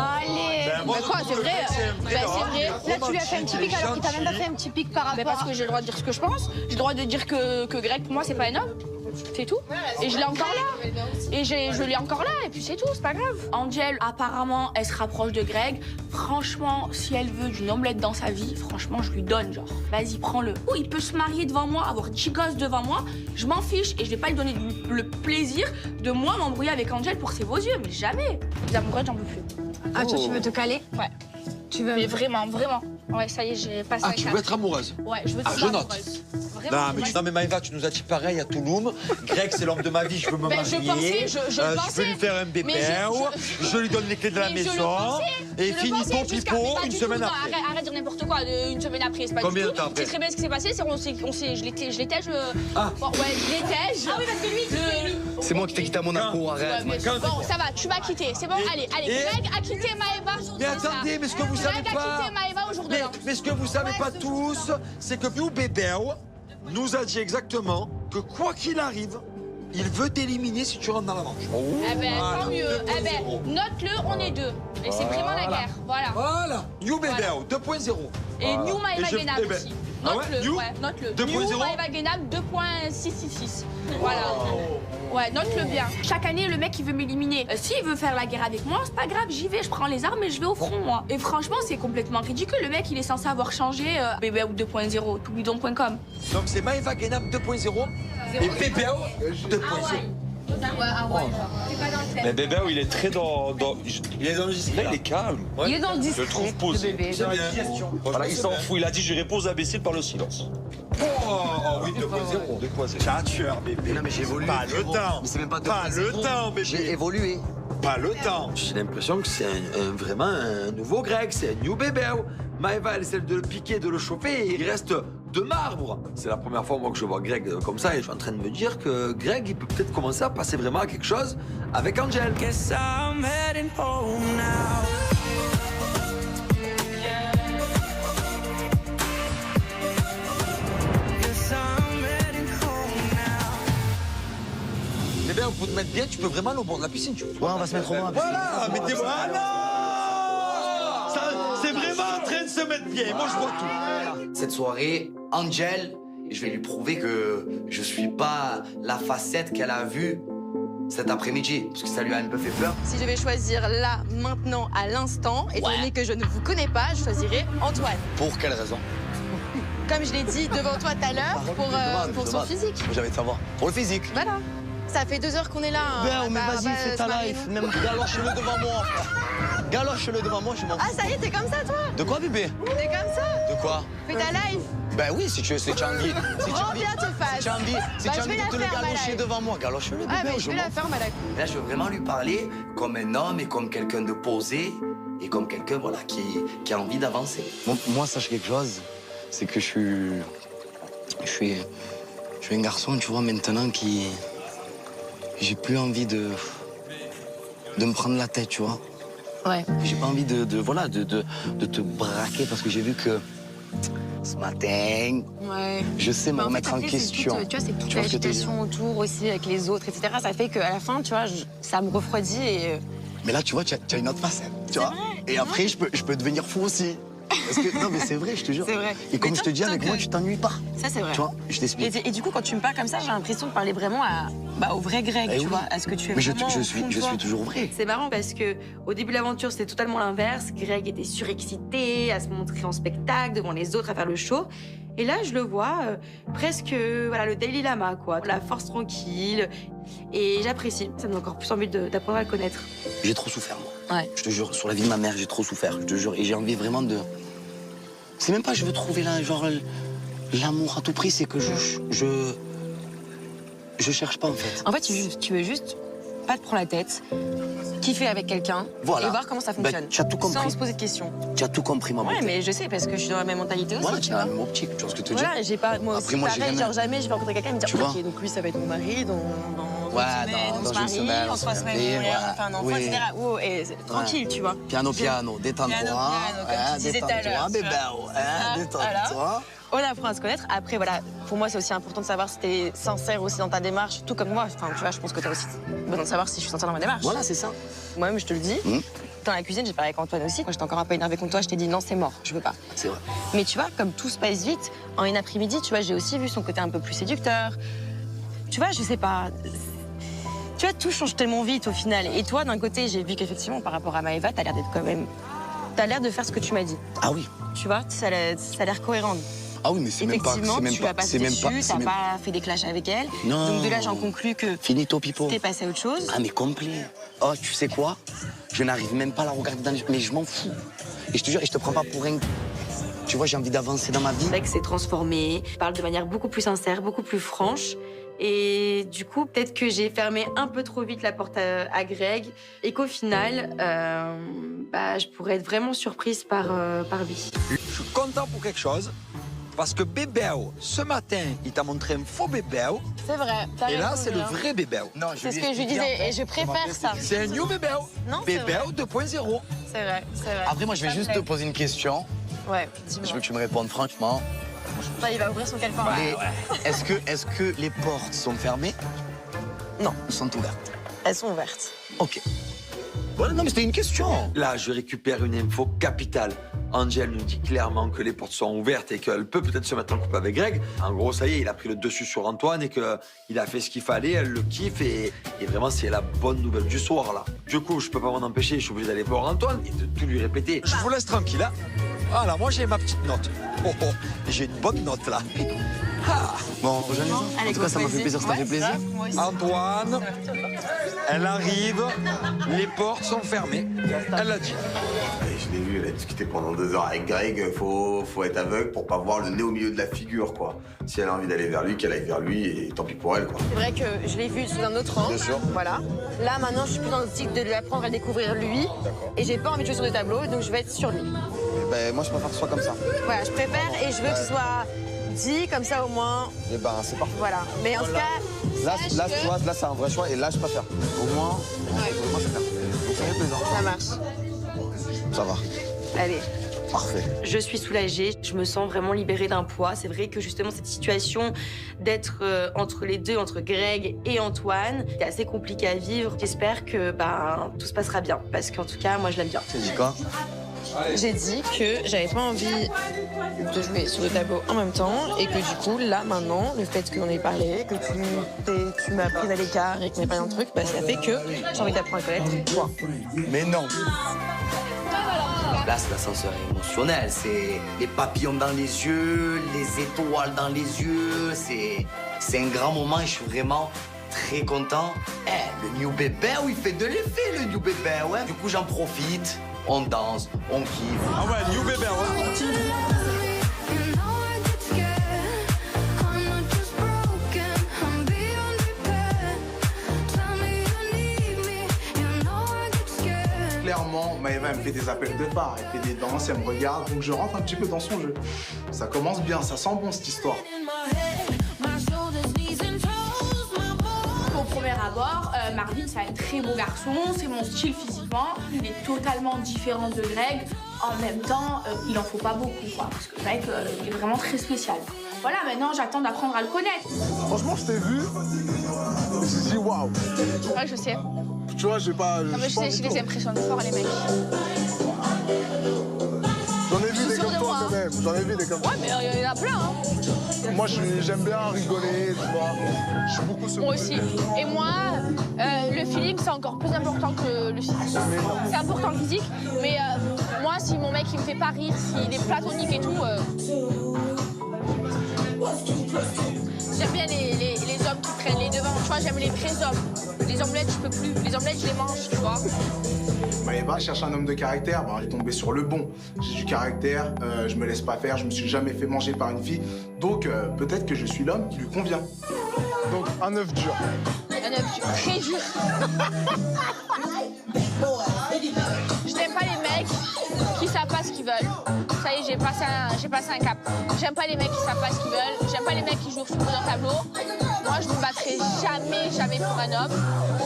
[SPEAKER 4] Allez.
[SPEAKER 10] Quoi, c'est vrai? C'est vrai.
[SPEAKER 4] Là, tu lui as fait un petit pic alors qu'il t'a même pas fait un petit pic par rapport.
[SPEAKER 10] Parce que j'ai le droit de dire ce que je pense. J'ai le droit de dire que Greg, pour moi, c'est pas un homme. C'est tout. Et je l'ai encore là. Et je l'ai encore là. Et puis c'est tout, c'est pas grave. Angel, apparemment, elle se rapproche de Greg. Franchement, si elle veut d'une omelette dans sa vie, franchement, je lui donne, genre. Vas-y, prends-le. Oh, il peut se marier devant moi, avoir 10 gosses devant moi. Je m'en fiche. Et je vais pas lui donner le plaisir de moi m'embrouiller avec Angel pour ses beaux yeux. Mais jamais. Les amoureux, j'en peux plus.
[SPEAKER 4] Ah, tu veux te caler?
[SPEAKER 10] Ouais.
[SPEAKER 4] Tu veux.
[SPEAKER 10] Mais vraiment, vraiment. Ouais, ça y est, j'ai passé
[SPEAKER 5] Ah, tu veux être amoureuse?
[SPEAKER 10] Ouais, je veux
[SPEAKER 5] Ah,
[SPEAKER 10] être
[SPEAKER 5] je note.
[SPEAKER 10] amoureuse. Vraiment.
[SPEAKER 5] Non, mais Maëva, tu nous as dit pareil à Touloum. Greg, c'est l'homme de ma vie, je veux me marier.
[SPEAKER 10] Je
[SPEAKER 5] veux lui faire un bébé. Je lui donne les clés de la maison. Et fini ton pipeau une semaine après.
[SPEAKER 10] Arrête de dire n'importe quoi, une semaine après, c'est pas
[SPEAKER 5] Combien
[SPEAKER 10] du
[SPEAKER 5] de temps
[SPEAKER 10] tout.
[SPEAKER 5] après?
[SPEAKER 10] C'est très bien ce qui s'est passé, je l'étège.
[SPEAKER 5] Ah.
[SPEAKER 10] Bon, ouais, je l'étège. Ah oui, parce que lui,
[SPEAKER 2] C'est moi qui t'ai quitté à Monaco, arrête.
[SPEAKER 10] bon, ça va, tu m'as quitté. C'est bon, allez, Greg a quitté Maëva.
[SPEAKER 5] Mais attendez, mais ce que vous savez
[SPEAKER 10] Greg a
[SPEAKER 5] pas.
[SPEAKER 10] quitté Maëva au jour de l'an.
[SPEAKER 5] Mais ce que vous savez pas tous, c'est que vous, bébé, nous a dit exactement que quoi qu'il arrive, il veut t'éliminer si tu rentres dans la manche.
[SPEAKER 10] Eh ben, tant mieux. Eh ben, note-le, on est deux. Et c'est vraiment la guerre. Voilà.
[SPEAKER 5] Voilà. New Bébé, 2.0.
[SPEAKER 10] Et New Maëva Guénam aussi. Note-le,
[SPEAKER 5] New
[SPEAKER 10] ouais, note-le.
[SPEAKER 5] 2.0.
[SPEAKER 10] New Maëva Guénam 2.666. Voilà. Ouais, note-le bien. Chaque année, le mec, il veut m'éliminer. S'il veut faire la guerre avec moi, c'est pas grave, j'y vais, je prends les armes et je vais au front, moi. Et franchement, c'est complètement ridicule. Le mec, il est censé avoir changé Bébé 2.0, toubidon.com.
[SPEAKER 5] Donc c'est Maëva Guénam 2.0 et Bébé 2.0.
[SPEAKER 8] Mais Bébé, il est très dans.
[SPEAKER 5] Il est dans le discret,
[SPEAKER 8] il est calme.
[SPEAKER 11] Il est dans le
[SPEAKER 8] Je
[SPEAKER 11] discret.
[SPEAKER 8] le trouve posé.
[SPEAKER 5] C'est bien. Question.
[SPEAKER 8] Voilà, il s'en fout. Il a dit je réponds imbécile par le silence.
[SPEAKER 5] Oh oui, 2.0. Tchatcheur, bébé.
[SPEAKER 2] Non, mais j'ai évolué.
[SPEAKER 5] Pas le temps.
[SPEAKER 2] Mais c'est même pas
[SPEAKER 5] Pas le temps,
[SPEAKER 2] J'ai
[SPEAKER 5] bébé.
[SPEAKER 2] évolué.
[SPEAKER 5] Pas le temps. J'ai l'impression que c'est vraiment un nouveau Greg, c'est un new bébé. Maëva, elle essaie de le piquer, de le chauffer, et il reste de marbre. C'est la première fois, moi, que je vois Greg comme ça, et je suis en train de me dire que Greg, il peut peut-être commencer à passer vraiment à quelque chose avec Angel. Eh bien, pour te mettre bien, tu peux vraiment aller au bord de la piscine. Tu vois.
[SPEAKER 2] Ouais, on va se mettre au bord de la piscine.
[SPEAKER 5] Voilà, mettez-moi. Ah non ça, c'est vraiment en train de se mettre bien. Moi, je vois tout.
[SPEAKER 2] Cette soirée, Angel, je vais lui prouver que je suis pas la facette qu'elle a vue cet après-midi, parce que ça lui a un peu fait peur.
[SPEAKER 11] Si je vais choisir là, maintenant, à l'instant, étant donné que je ne vous connais pas, je choisirai Antoine.
[SPEAKER 2] Pour quelle raison?
[SPEAKER 11] Comme je l'ai dit devant toi tout à l'heure, pour son physique.
[SPEAKER 2] J'avais de savoir. Pour le physique.
[SPEAKER 11] Voilà. Ça fait 2 heures qu'on est là.
[SPEAKER 2] Ben, mais vas-y, fais ta life. Même galoche-le devant moi. Galoche-le devant moi, je m'en fous.
[SPEAKER 11] Ah, ça y est, t'es comme ça, toi?
[SPEAKER 2] De quoi, bébé?
[SPEAKER 11] T'es comme ça?
[SPEAKER 2] De quoi?
[SPEAKER 11] Fais ta live.
[SPEAKER 2] Ben oui, si tu veux, c'est Changi. Si
[SPEAKER 11] Oh, bien te fasse.
[SPEAKER 2] Si Changi,
[SPEAKER 11] Bah, je vais la
[SPEAKER 2] te le
[SPEAKER 11] faire, ma
[SPEAKER 2] galocher
[SPEAKER 11] live.
[SPEAKER 2] devant moi. Galoche-le, bébé.
[SPEAKER 11] Ah, mais je vais la faire, ma live.
[SPEAKER 2] Là, je veux vraiment lui parler comme un homme et comme quelqu'un de posé et comme quelqu'un, voilà, qui a envie d'avancer. Moi, sache quelque chose, c'est que je suis un garçon, tu vois, maintenant qui... J'ai plus envie de de me prendre la tête, tu vois.
[SPEAKER 11] Ouais.
[SPEAKER 2] J'ai pas envie de te braquer parce que j'ai vu que ce matin,
[SPEAKER 11] Ouais.
[SPEAKER 2] je sais me
[SPEAKER 11] Mais en
[SPEAKER 2] remettre
[SPEAKER 11] fait,
[SPEAKER 2] en
[SPEAKER 11] après, c'est
[SPEAKER 2] question.
[SPEAKER 11] toute, tu vois, c'est toute
[SPEAKER 2] Tu vois ce que je veux dire?
[SPEAKER 11] l'agitation autour aussi avec les autres, etc. Ça fait qu'à la fin, tu vois, ça me refroidit et.
[SPEAKER 2] Mais là, tu vois, tu as une autre facette, tu vois. Et après, je peux devenir fou aussi. Parce que, non, mais c'est vrai, je te jure.
[SPEAKER 11] C'est vrai.
[SPEAKER 2] Et comme
[SPEAKER 11] Mais
[SPEAKER 2] je te dis, avec moi, tu t'ennuies pas.
[SPEAKER 11] Ça, c'est vrai.
[SPEAKER 2] Tu vois, je t'explique.
[SPEAKER 11] Et du coup, quand tu me parles comme ça, j'ai l'impression de parler vraiment au vrai Greg,
[SPEAKER 2] Eh
[SPEAKER 11] tu
[SPEAKER 2] oui.
[SPEAKER 11] vois, à ce que tu es
[SPEAKER 2] Mais
[SPEAKER 11] vraiment
[SPEAKER 2] je
[SPEAKER 11] au fond de toi.
[SPEAKER 2] suis toujours vrai.
[SPEAKER 11] C'est marrant parce que au début de l'aventure, c'était totalement l'inverse. Greg était surexcité à se montrer en spectacle devant les autres, à faire le show. Et là, je le vois presque, voilà, le Dalai Lama, quoi. La force tranquille. Et j'apprécie. Ça me donne encore plus envie d'apprendre à le connaître.
[SPEAKER 2] J'ai trop souffert, moi.
[SPEAKER 11] Ouais.
[SPEAKER 2] Je te jure, sur la vie de ma mère, j'ai trop souffert, je te jure. Et j'ai envie vraiment de... C'est même pas je veux trouver là, genre, l'amour à tout prix, c'est que je cherche pas, en fait.
[SPEAKER 11] En fait, tu veux juste pas te prendre la tête, kiffer avec quelqu'un
[SPEAKER 2] Voilà.
[SPEAKER 11] et voir comment ça fonctionne.
[SPEAKER 2] Ben, tu as tout compris.
[SPEAKER 11] Sans se poser de questions.
[SPEAKER 2] Tu as tout compris, maman.
[SPEAKER 11] Ouais, mais je sais parce que je suis dans la même mentalité aussi.
[SPEAKER 2] Voilà,
[SPEAKER 11] tu
[SPEAKER 2] tu as la
[SPEAKER 11] vois.
[SPEAKER 2] même optique, tu vois ce que je te dis.
[SPEAKER 11] Voilà, et j'ai pas. Moi
[SPEAKER 2] Après,
[SPEAKER 11] aussi,
[SPEAKER 2] moi, j'ai
[SPEAKER 11] pareil,
[SPEAKER 2] jamais-
[SPEAKER 11] genre jamais je vais rencontrer quelqu'un et me dire,
[SPEAKER 2] Tu vois.
[SPEAKER 11] ok, donc lui, ça va être mon mari, dans
[SPEAKER 2] Ouais,
[SPEAKER 11] une semaine, on
[SPEAKER 2] dans
[SPEAKER 11] se
[SPEAKER 2] une
[SPEAKER 11] marie,
[SPEAKER 2] semaine,
[SPEAKER 11] en
[SPEAKER 2] on se
[SPEAKER 11] 3 semaines,
[SPEAKER 2] marie,
[SPEAKER 11] on
[SPEAKER 2] voilà.
[SPEAKER 11] fait un enfant,
[SPEAKER 2] Oui.
[SPEAKER 11] etc. Oh, et tranquille, tu vois.
[SPEAKER 2] Piano, détends-toi.
[SPEAKER 11] Piano, comme tu disais tout à l'heure,
[SPEAKER 2] bébé,
[SPEAKER 11] tu vois.
[SPEAKER 2] détends-toi.
[SPEAKER 11] On apprend à se connaître. Après, voilà, pour moi, c'est aussi important de savoir si t'es sincère aussi dans ta démarche, tout comme moi. Enfin, tu vois, je pense que t'as aussi besoin de savoir si je suis sincère dans ma démarche.
[SPEAKER 2] Voilà, c'est ça.
[SPEAKER 11] Moi-même, je te le dis.
[SPEAKER 2] Hum.
[SPEAKER 11] Dans la cuisine, j'ai parlé avec Antoine aussi. Quand j'étais encore un peu énervée contre toi, je t'ai dit non, c'est mort, je veux pas.
[SPEAKER 2] C'est vrai.
[SPEAKER 11] Mais tu vois, comme tout se passe vite, en une après-midi, tu vois, j'ai aussi vu son côté un peu plus séducteur. Tu vois, je sais pas. Tu vois, tout change tellement vite au final. Et toi, d'un côté, j'ai vu qu'effectivement, par rapport à Maëva, t'as l'air d'être quand même. T'as l'air de faire ce que tu m'as dit.
[SPEAKER 2] Ah oui.
[SPEAKER 11] Tu vois, ça a l'air cohérent.
[SPEAKER 2] Ah oui, mais c'est même pas...
[SPEAKER 11] Effectivement,
[SPEAKER 2] c'est même
[SPEAKER 11] tu l'as pas
[SPEAKER 2] c'est même
[SPEAKER 11] dessus,
[SPEAKER 2] pas...
[SPEAKER 11] t'as
[SPEAKER 2] c'est même-
[SPEAKER 11] pas fait des clashs avec elle.
[SPEAKER 2] Non.
[SPEAKER 11] Donc de là, j'en conclus que
[SPEAKER 2] Finito, pipo.
[SPEAKER 11] t'es passé à autre chose.
[SPEAKER 2] Ah, mais complet. Oh, tu sais quoi? Je n'arrive même pas à la regarder dans les yeux. Mais je m'en fous. Et je te jure, et je te prends pas pour un... Tu vois, j'ai envie d'avancer dans ma vie.
[SPEAKER 11] C'est vrai que c'est transformé, parle de manière beaucoup plus sincère, beaucoup plus franche. Et du coup, peut-être que j'ai fermé un peu trop vite la porte à Greg et qu'au final, je pourrais être vraiment surprise par lui.
[SPEAKER 1] Je suis content pour quelque chose, parce que Bébéo, ce matin, il t'a montré un faux Bébéo,
[SPEAKER 11] C'est vrai,
[SPEAKER 1] et là, c'est le vrai Bébéo.
[SPEAKER 2] Non,
[SPEAKER 11] C'est ce que je lui disais, et je préfère ça.
[SPEAKER 1] C'est un new Bébéo.
[SPEAKER 11] Non, c'est
[SPEAKER 1] Bébéo
[SPEAKER 11] vrai.
[SPEAKER 1] 2.0.
[SPEAKER 11] C'est vrai, c'est vrai.
[SPEAKER 2] Après, moi, je vais
[SPEAKER 11] Ça
[SPEAKER 2] juste
[SPEAKER 11] me
[SPEAKER 2] te
[SPEAKER 11] plaît.
[SPEAKER 2] poser une question.
[SPEAKER 11] Ouais,
[SPEAKER 2] Je
[SPEAKER 11] dis-moi.
[SPEAKER 2] veux que tu me répondes franchement.
[SPEAKER 11] Ça, il va ouvrir son calepin.
[SPEAKER 2] Et est-ce que les portes sont fermées?
[SPEAKER 11] Non.
[SPEAKER 2] Sont ouvertes.
[SPEAKER 11] Elles sont ouvertes.
[SPEAKER 2] Ok. Voilà, non, mais c'était une question.
[SPEAKER 1] Là, je récupère une info capitale. Angel nous dit clairement que les portes sont ouvertes et qu'elle peut peut-être se mettre en couple avec Greg. En gros, ça y est, il a pris le dessus sur Antoine et qu'il a fait ce qu'il fallait, elle le kiffe et vraiment, c'est la bonne nouvelle du soir, là. Du coup, je peux pas m'en empêcher, je suis obligé d'aller voir Antoine et de tout lui répéter. Je vous laisse tranquille, hein. Voilà, moi, j'ai ma petite note. Oh, oh, j'ai une bonne note, là. Ah.
[SPEAKER 2] Bon, rejoins les gens. En tout cas, ça m'a fait plaisir, ça t'a fait plaisir.
[SPEAKER 1] Antoine, elle arrive, les portes sont fermées. Elle l'a dit.
[SPEAKER 9] Et je l'ai vu, elle a discuté pendant 2 heures avec Greg. Faut être aveugle pour pas voir le nez au milieu de la figure, quoi. Si elle a envie d'aller vers lui, qu'elle aille vers lui, et tant pis pour elle, quoi.
[SPEAKER 11] C'est vrai que je l'ai vu sous un autre angle.
[SPEAKER 9] Bien sûr.
[SPEAKER 11] Voilà. Là, maintenant, je suis plus dans l'optique de lui apprendre à découvrir lui. Et j'ai pas envie de jouer sur des tableaux, donc je vais être sur lui.
[SPEAKER 9] Ben, moi, je préfère que ce soit comme ça.
[SPEAKER 11] Voilà, je préfère et je veux que ce soit dit comme ça au moins.
[SPEAKER 9] Et ben, c'est parfait.
[SPEAKER 11] Voilà. Mais en tout cas,
[SPEAKER 9] Là,
[SPEAKER 11] sache
[SPEAKER 9] là,
[SPEAKER 11] que-
[SPEAKER 9] tu vois, là, c'est un vrai choix, et là, je préfère. Au moins, c'est clair. Donc, ça fait plaisir.
[SPEAKER 11] ça marche.
[SPEAKER 9] Ça va.
[SPEAKER 11] Allez.
[SPEAKER 9] Parfait.
[SPEAKER 11] Je suis soulagée, je me sens vraiment libérée d'un poids. C'est vrai que justement cette situation d'être entre les deux, entre Greg et Antoine, c'est assez compliqué à vivre. J'espère que tout se passera bien, parce qu'en tout cas, moi je l'aime bien.
[SPEAKER 2] Tu dis quoi?
[SPEAKER 11] J'ai dit que j'avais pas envie de jouer sur le tableau en même temps et que du coup, là, maintenant, le fait qu'on ait parlé, que tu m'as pris à l'écart et qu'on ait parlé d'un truc, ça fait que j'ai envie d'apprendre à connaître toi.
[SPEAKER 2] Mais non. Là, c'est l'ascenseur émotionnel. C'est les papillons dans les yeux, les étoiles dans les yeux. C'est un grand moment et je suis vraiment très content. Le New Bébé, il fait de l'effet, le New Bébé, ouais. Du coup, j'en profite. On danse, on kiffe.
[SPEAKER 1] Ah ouais, new Bébé, ouais.
[SPEAKER 6] Clairement, Maëva, elle me fait des appels de phare, elle fait des danses, elle me regarde, donc je rentre un petit peu dans son jeu. Ça commence bien, ça sent bon cette histoire.
[SPEAKER 10] Au premier abord, Marvin, c'est un très beau garçon, c'est mon style physiquement. Il est totalement différent de Greg. En même temps, il en faut pas beaucoup, quoi, parce que le mec, il est vraiment très spécial. Voilà, maintenant, j'attends d'apprendre à le connaître.
[SPEAKER 6] Franchement, je t'ai vu, je me suis dit waouh.
[SPEAKER 10] Ouais, je sais.
[SPEAKER 6] Tu vois, j'ai pas.
[SPEAKER 10] Non, mais je sais, je les impressionne fort, les mecs.
[SPEAKER 6] J'en ai vu des comme toi quand même. J'en ai vu des comme toi.
[SPEAKER 10] Ouais, mais il y en a plein, hein.
[SPEAKER 6] Moi, j'aime bien rigoler, tu vois. Je suis beaucoup sur.
[SPEAKER 10] Moi aussi. Et moi, le feeling, c'est encore plus important que le physique. C'est important le physique, mais moi, si mon mec, il me fait pas rire, s'il est platonique et tout... J'aime bien les hommes qui prennent les devants. Tu vois, j'aime les vrais hommes. Les omelettes, je peux plus. Les omelettes, je les mange, tu vois.
[SPEAKER 6] Bah, va chercher un homme de caractère, bah, j'ai tombé sur le bon. J'ai du caractère, je me laisse pas faire, je me suis jamais fait manger par une fille. Donc peut-être que je suis l'homme qui lui convient. Donc un œuf dur.
[SPEAKER 10] Un œuf dur, très dur. Je n'aime pas les mecs qui savent pas ce qu'ils veulent. Ça y est, j'ai passé un cap. J'aime pas les mecs qui savent pas ce qu'ils veulent. J'aime pas les mecs qui jouent sur leur tableau. Moi, je me battrai jamais pour un homme.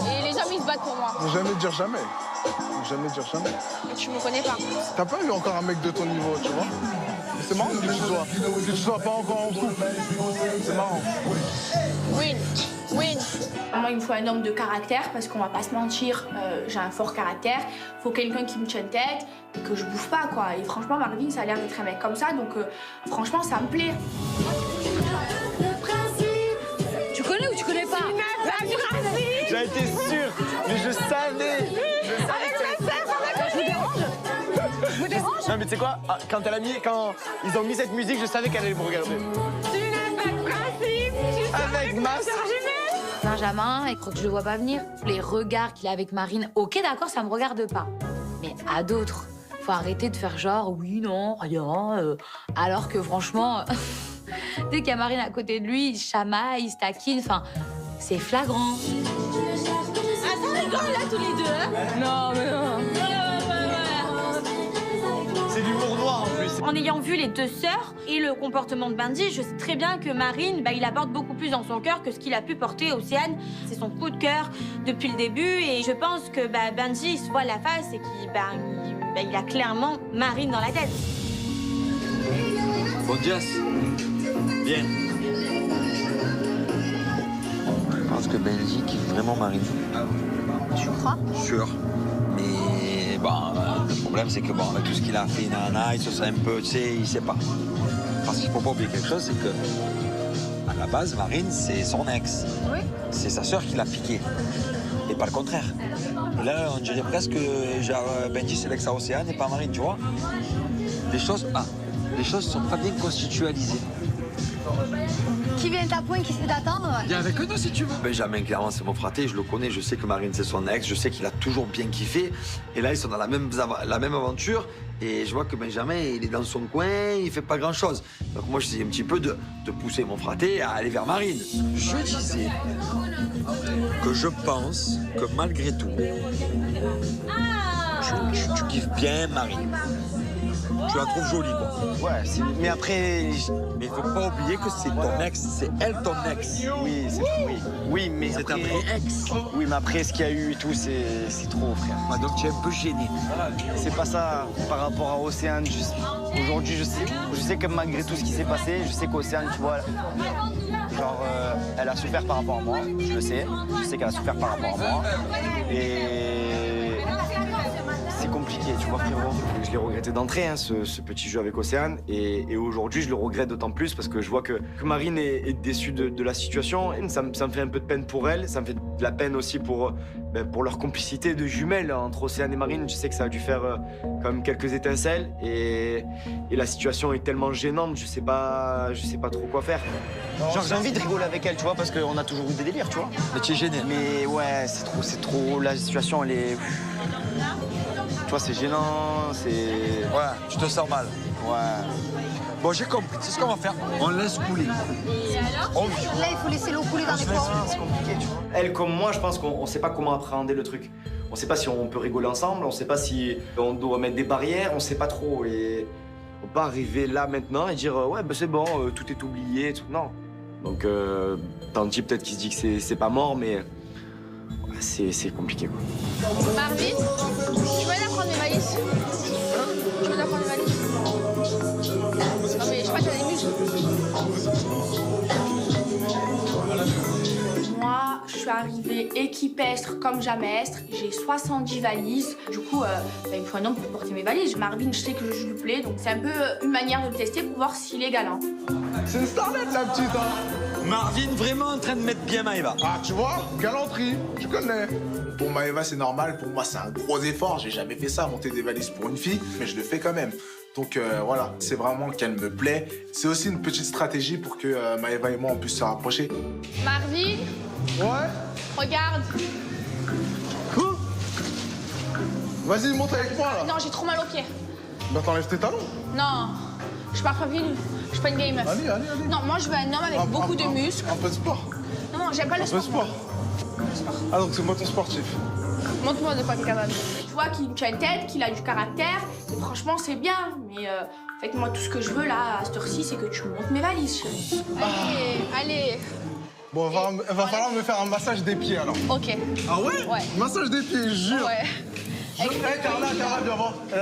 [SPEAKER 10] Et les hommes, ils se battent pour moi.
[SPEAKER 6] Ne jamais dire jamais. Ne jamais dire jamais.
[SPEAKER 10] Mais tu me connais pas.
[SPEAKER 6] T'as pas eu encore un mec de ton niveau, tu vois. C'est marrant que tu sois pas encore en couple. C'est marrant.
[SPEAKER 10] Win. Moi, il me faut un homme de caractère parce qu'on va pas se mentir, j'ai un fort caractère. Faut quelqu'un qui me tienne tête et que je bouffe pas, quoi. Et franchement, Marvin, ça a l'air d'être un mec comme ça, donc franchement, ça me plaît.
[SPEAKER 3] Tu connais ou tu connais pas?
[SPEAKER 12] J'en étais sûre, mais je savais.
[SPEAKER 3] Je vous dérange?
[SPEAKER 12] Non mais tu sais quoi, quand ils ont mis cette musique, je savais qu'elle allait me regarder.
[SPEAKER 3] Tu n'as pas de principe, tu
[SPEAKER 12] Avec ma
[SPEAKER 3] sœur jumelle.
[SPEAKER 7] Benjamin, il croit que je le vois pas venir. Les regards qu'il a avec Marine, ok d'accord, ça me regarde pas. Mais à d'autres, faut arrêter de faire genre oui, non, rien. Alors que franchement, dès qu'il y a Marine à côté de lui, il chamaille, il se taquine, enfin, c'est flagrant.
[SPEAKER 3] Ah, ça rigole là tous les deux, hein? Non, mais non.
[SPEAKER 12] C'est du l'humour noir en plus.
[SPEAKER 13] En ayant vu les deux sœurs et le comportement de Benji, je sais très bien que Marine, il apporte beaucoup plus dans son cœur que ce qu'il a pu porter Océane. C'est son coup de cœur depuis le début et je pense que Benji il se voit la face et qu'il il a clairement Marine dans la tête.
[SPEAKER 1] Bon, Jess, viens. Je pense que Benji kiffe vraiment Marine.
[SPEAKER 3] Tu crois?
[SPEAKER 1] Sûr. Mais bon, le problème c'est que bon, avec tout ce qu'il a fait, il se sent un peu, tu sais, il sait pas. Parce qu'il faut pas oublier quelque chose, c'est que à la base, Marine, c'est son ex.
[SPEAKER 3] Oui.
[SPEAKER 1] C'est sa sœur qui l'a piqué. Et pas le contraire. Et là, on dirait presque que genre, Benji, c'est l'ex à Océane et pas Marine, tu vois. Les choses sont pas bien constitualisées.
[SPEAKER 4] Qui vient t'apprendre, qui sait t'attendre?
[SPEAKER 1] Viens avec nous si tu veux. Benjamin, clairement, c'est mon fraté, je le connais, je sais que Marine, c'est son ex, je sais qu'il a toujours bien kiffé. Et là, ils sont dans la même aventure. Et je vois que Benjamin, il est dans son coin, il fait pas grand-chose. Donc moi, j'essaie un petit peu de pousser mon fraté à aller vers Marine. Je disais que je pense que malgré tout, tu kiffes bien Marine. Tu la trouves jolie, quoi.
[SPEAKER 12] Ouais, mais après...
[SPEAKER 1] Mais il faut pas oublier que c'est ton ex, c'est elle ton ex.
[SPEAKER 12] Oui, mais
[SPEAKER 1] c'est
[SPEAKER 12] après...
[SPEAKER 1] un vrai ex.
[SPEAKER 12] Oui, mais après, ce qu'il y a eu et tout, c'est trop, frère.
[SPEAKER 1] Ah, donc tu es un peu gêné.
[SPEAKER 12] C'est pas ça par rapport à Océane. Aujourd'hui, je sais que malgré tout ce qui s'est passé, je sais qu'Océane, tu vois, genre, elle a souffert par rapport à moi. Je le sais. Je sais qu'elle a souffert par rapport à moi. Et... c'est compliqué, tu vois, frérot. Je l'ai regretté d'entrée, hein, ce petit jeu avec Océane. Et aujourd'hui, je le regrette d'autant plus parce que je vois que Marine est déçue de la situation. Ça me fait un peu de peine pour elle. Ça me fait de la peine aussi pour leur complicité de jumelles entre Océane et Marine. Je sais que ça a dû faire quand même quelques étincelles. Et la situation est tellement gênante, je sais pas trop quoi faire. Genre, j'ai envie de rigoler avec elle, tu vois, parce qu'on a toujours eu des délires, tu vois.
[SPEAKER 1] Mais tu es gêné.
[SPEAKER 12] Mais ouais, c'est trop. La situation, elle est... Tu vois, c'est gênant, c'est...
[SPEAKER 1] Ouais, tu te sens mal.
[SPEAKER 12] Ouais.
[SPEAKER 1] Bon, j'ai compris. C'est ce qu'on va faire. On laisse couler.
[SPEAKER 13] Et alors?
[SPEAKER 4] Là, il faut laisser l'eau couler dans les poires.
[SPEAKER 12] C'est compliqué, tu vois. Elle, comme moi, je pense qu'on sait pas comment appréhender le truc. On sait pas si on peut rigoler ensemble, on sait pas si on doit mettre des barrières, on sait pas trop. Et on peut pas arriver là maintenant et dire ouais, c'est bon, tout est oublié, tout. Non. Donc, Tanti peut-être qu'il se dit que c'est pas mort, mais c'est compliqué, quoi.
[SPEAKER 10] Marvin, tu m'aides à prendre mes valises? Tu m'aides à prendre mes valises? Non mais je sais pas, t'as des muscles. Moi, je suis arrivée équipestre comme jamais estre. J'ai 70 valises. Du coup, il me faut un homme pour porter mes valises. Marvin, je sais que je lui plais, donc c'est un peu une manière de le tester pour voir s'il est galant.
[SPEAKER 6] C'est une starlette, la petite, hein.
[SPEAKER 1] Marvin, vraiment en train de mettre bien Maëva.
[SPEAKER 6] Ah, tu vois, galanterie, tu connais. Pour Maëva, c'est normal. Pour moi, c'est un gros effort. J'ai jamais fait ça, monter des valises pour une fille, mais je le fais quand même. Donc voilà, c'est vraiment qu'elle me plaît. C'est aussi une petite stratégie pour que Maëva et moi, on puisse se rapprocher.
[SPEAKER 10] Marvin?
[SPEAKER 6] Ouais?
[SPEAKER 10] Regarde.
[SPEAKER 6] Quoi? Vas-y, monte avec moi, là.
[SPEAKER 10] Non, j'ai trop mal aux pieds.
[SPEAKER 6] Bah, t'enlèves tes talons.
[SPEAKER 10] Non, je pars pas pieds nus. Je suis pas une vieille meuf.
[SPEAKER 6] Allez.
[SPEAKER 10] Non, moi, je veux un homme avec beaucoup de muscles.
[SPEAKER 6] Un peu de sport.
[SPEAKER 10] Non, j'aime pas le sport.
[SPEAKER 6] Un peu de sport. Ah, donc c'est moi ton sportif.
[SPEAKER 10] Montre-moi de quoi t'es capable. Tu vois qu'il tient une tête, qu'il a du caractère. Et franchement, c'est bien. Mais en fait, moi, tout ce que je veux, là, à cette heure-ci, c'est que tu montes mes valises, chérie. Allez.
[SPEAKER 6] Bon, va falloir me faire un massage des pieds, alors.
[SPEAKER 10] Ok.
[SPEAKER 6] Ah ouais?
[SPEAKER 10] Ouais.
[SPEAKER 6] Massage des pieds, je jure.
[SPEAKER 10] Ouais.
[SPEAKER 6] Hey, Carla, viens voir. Elle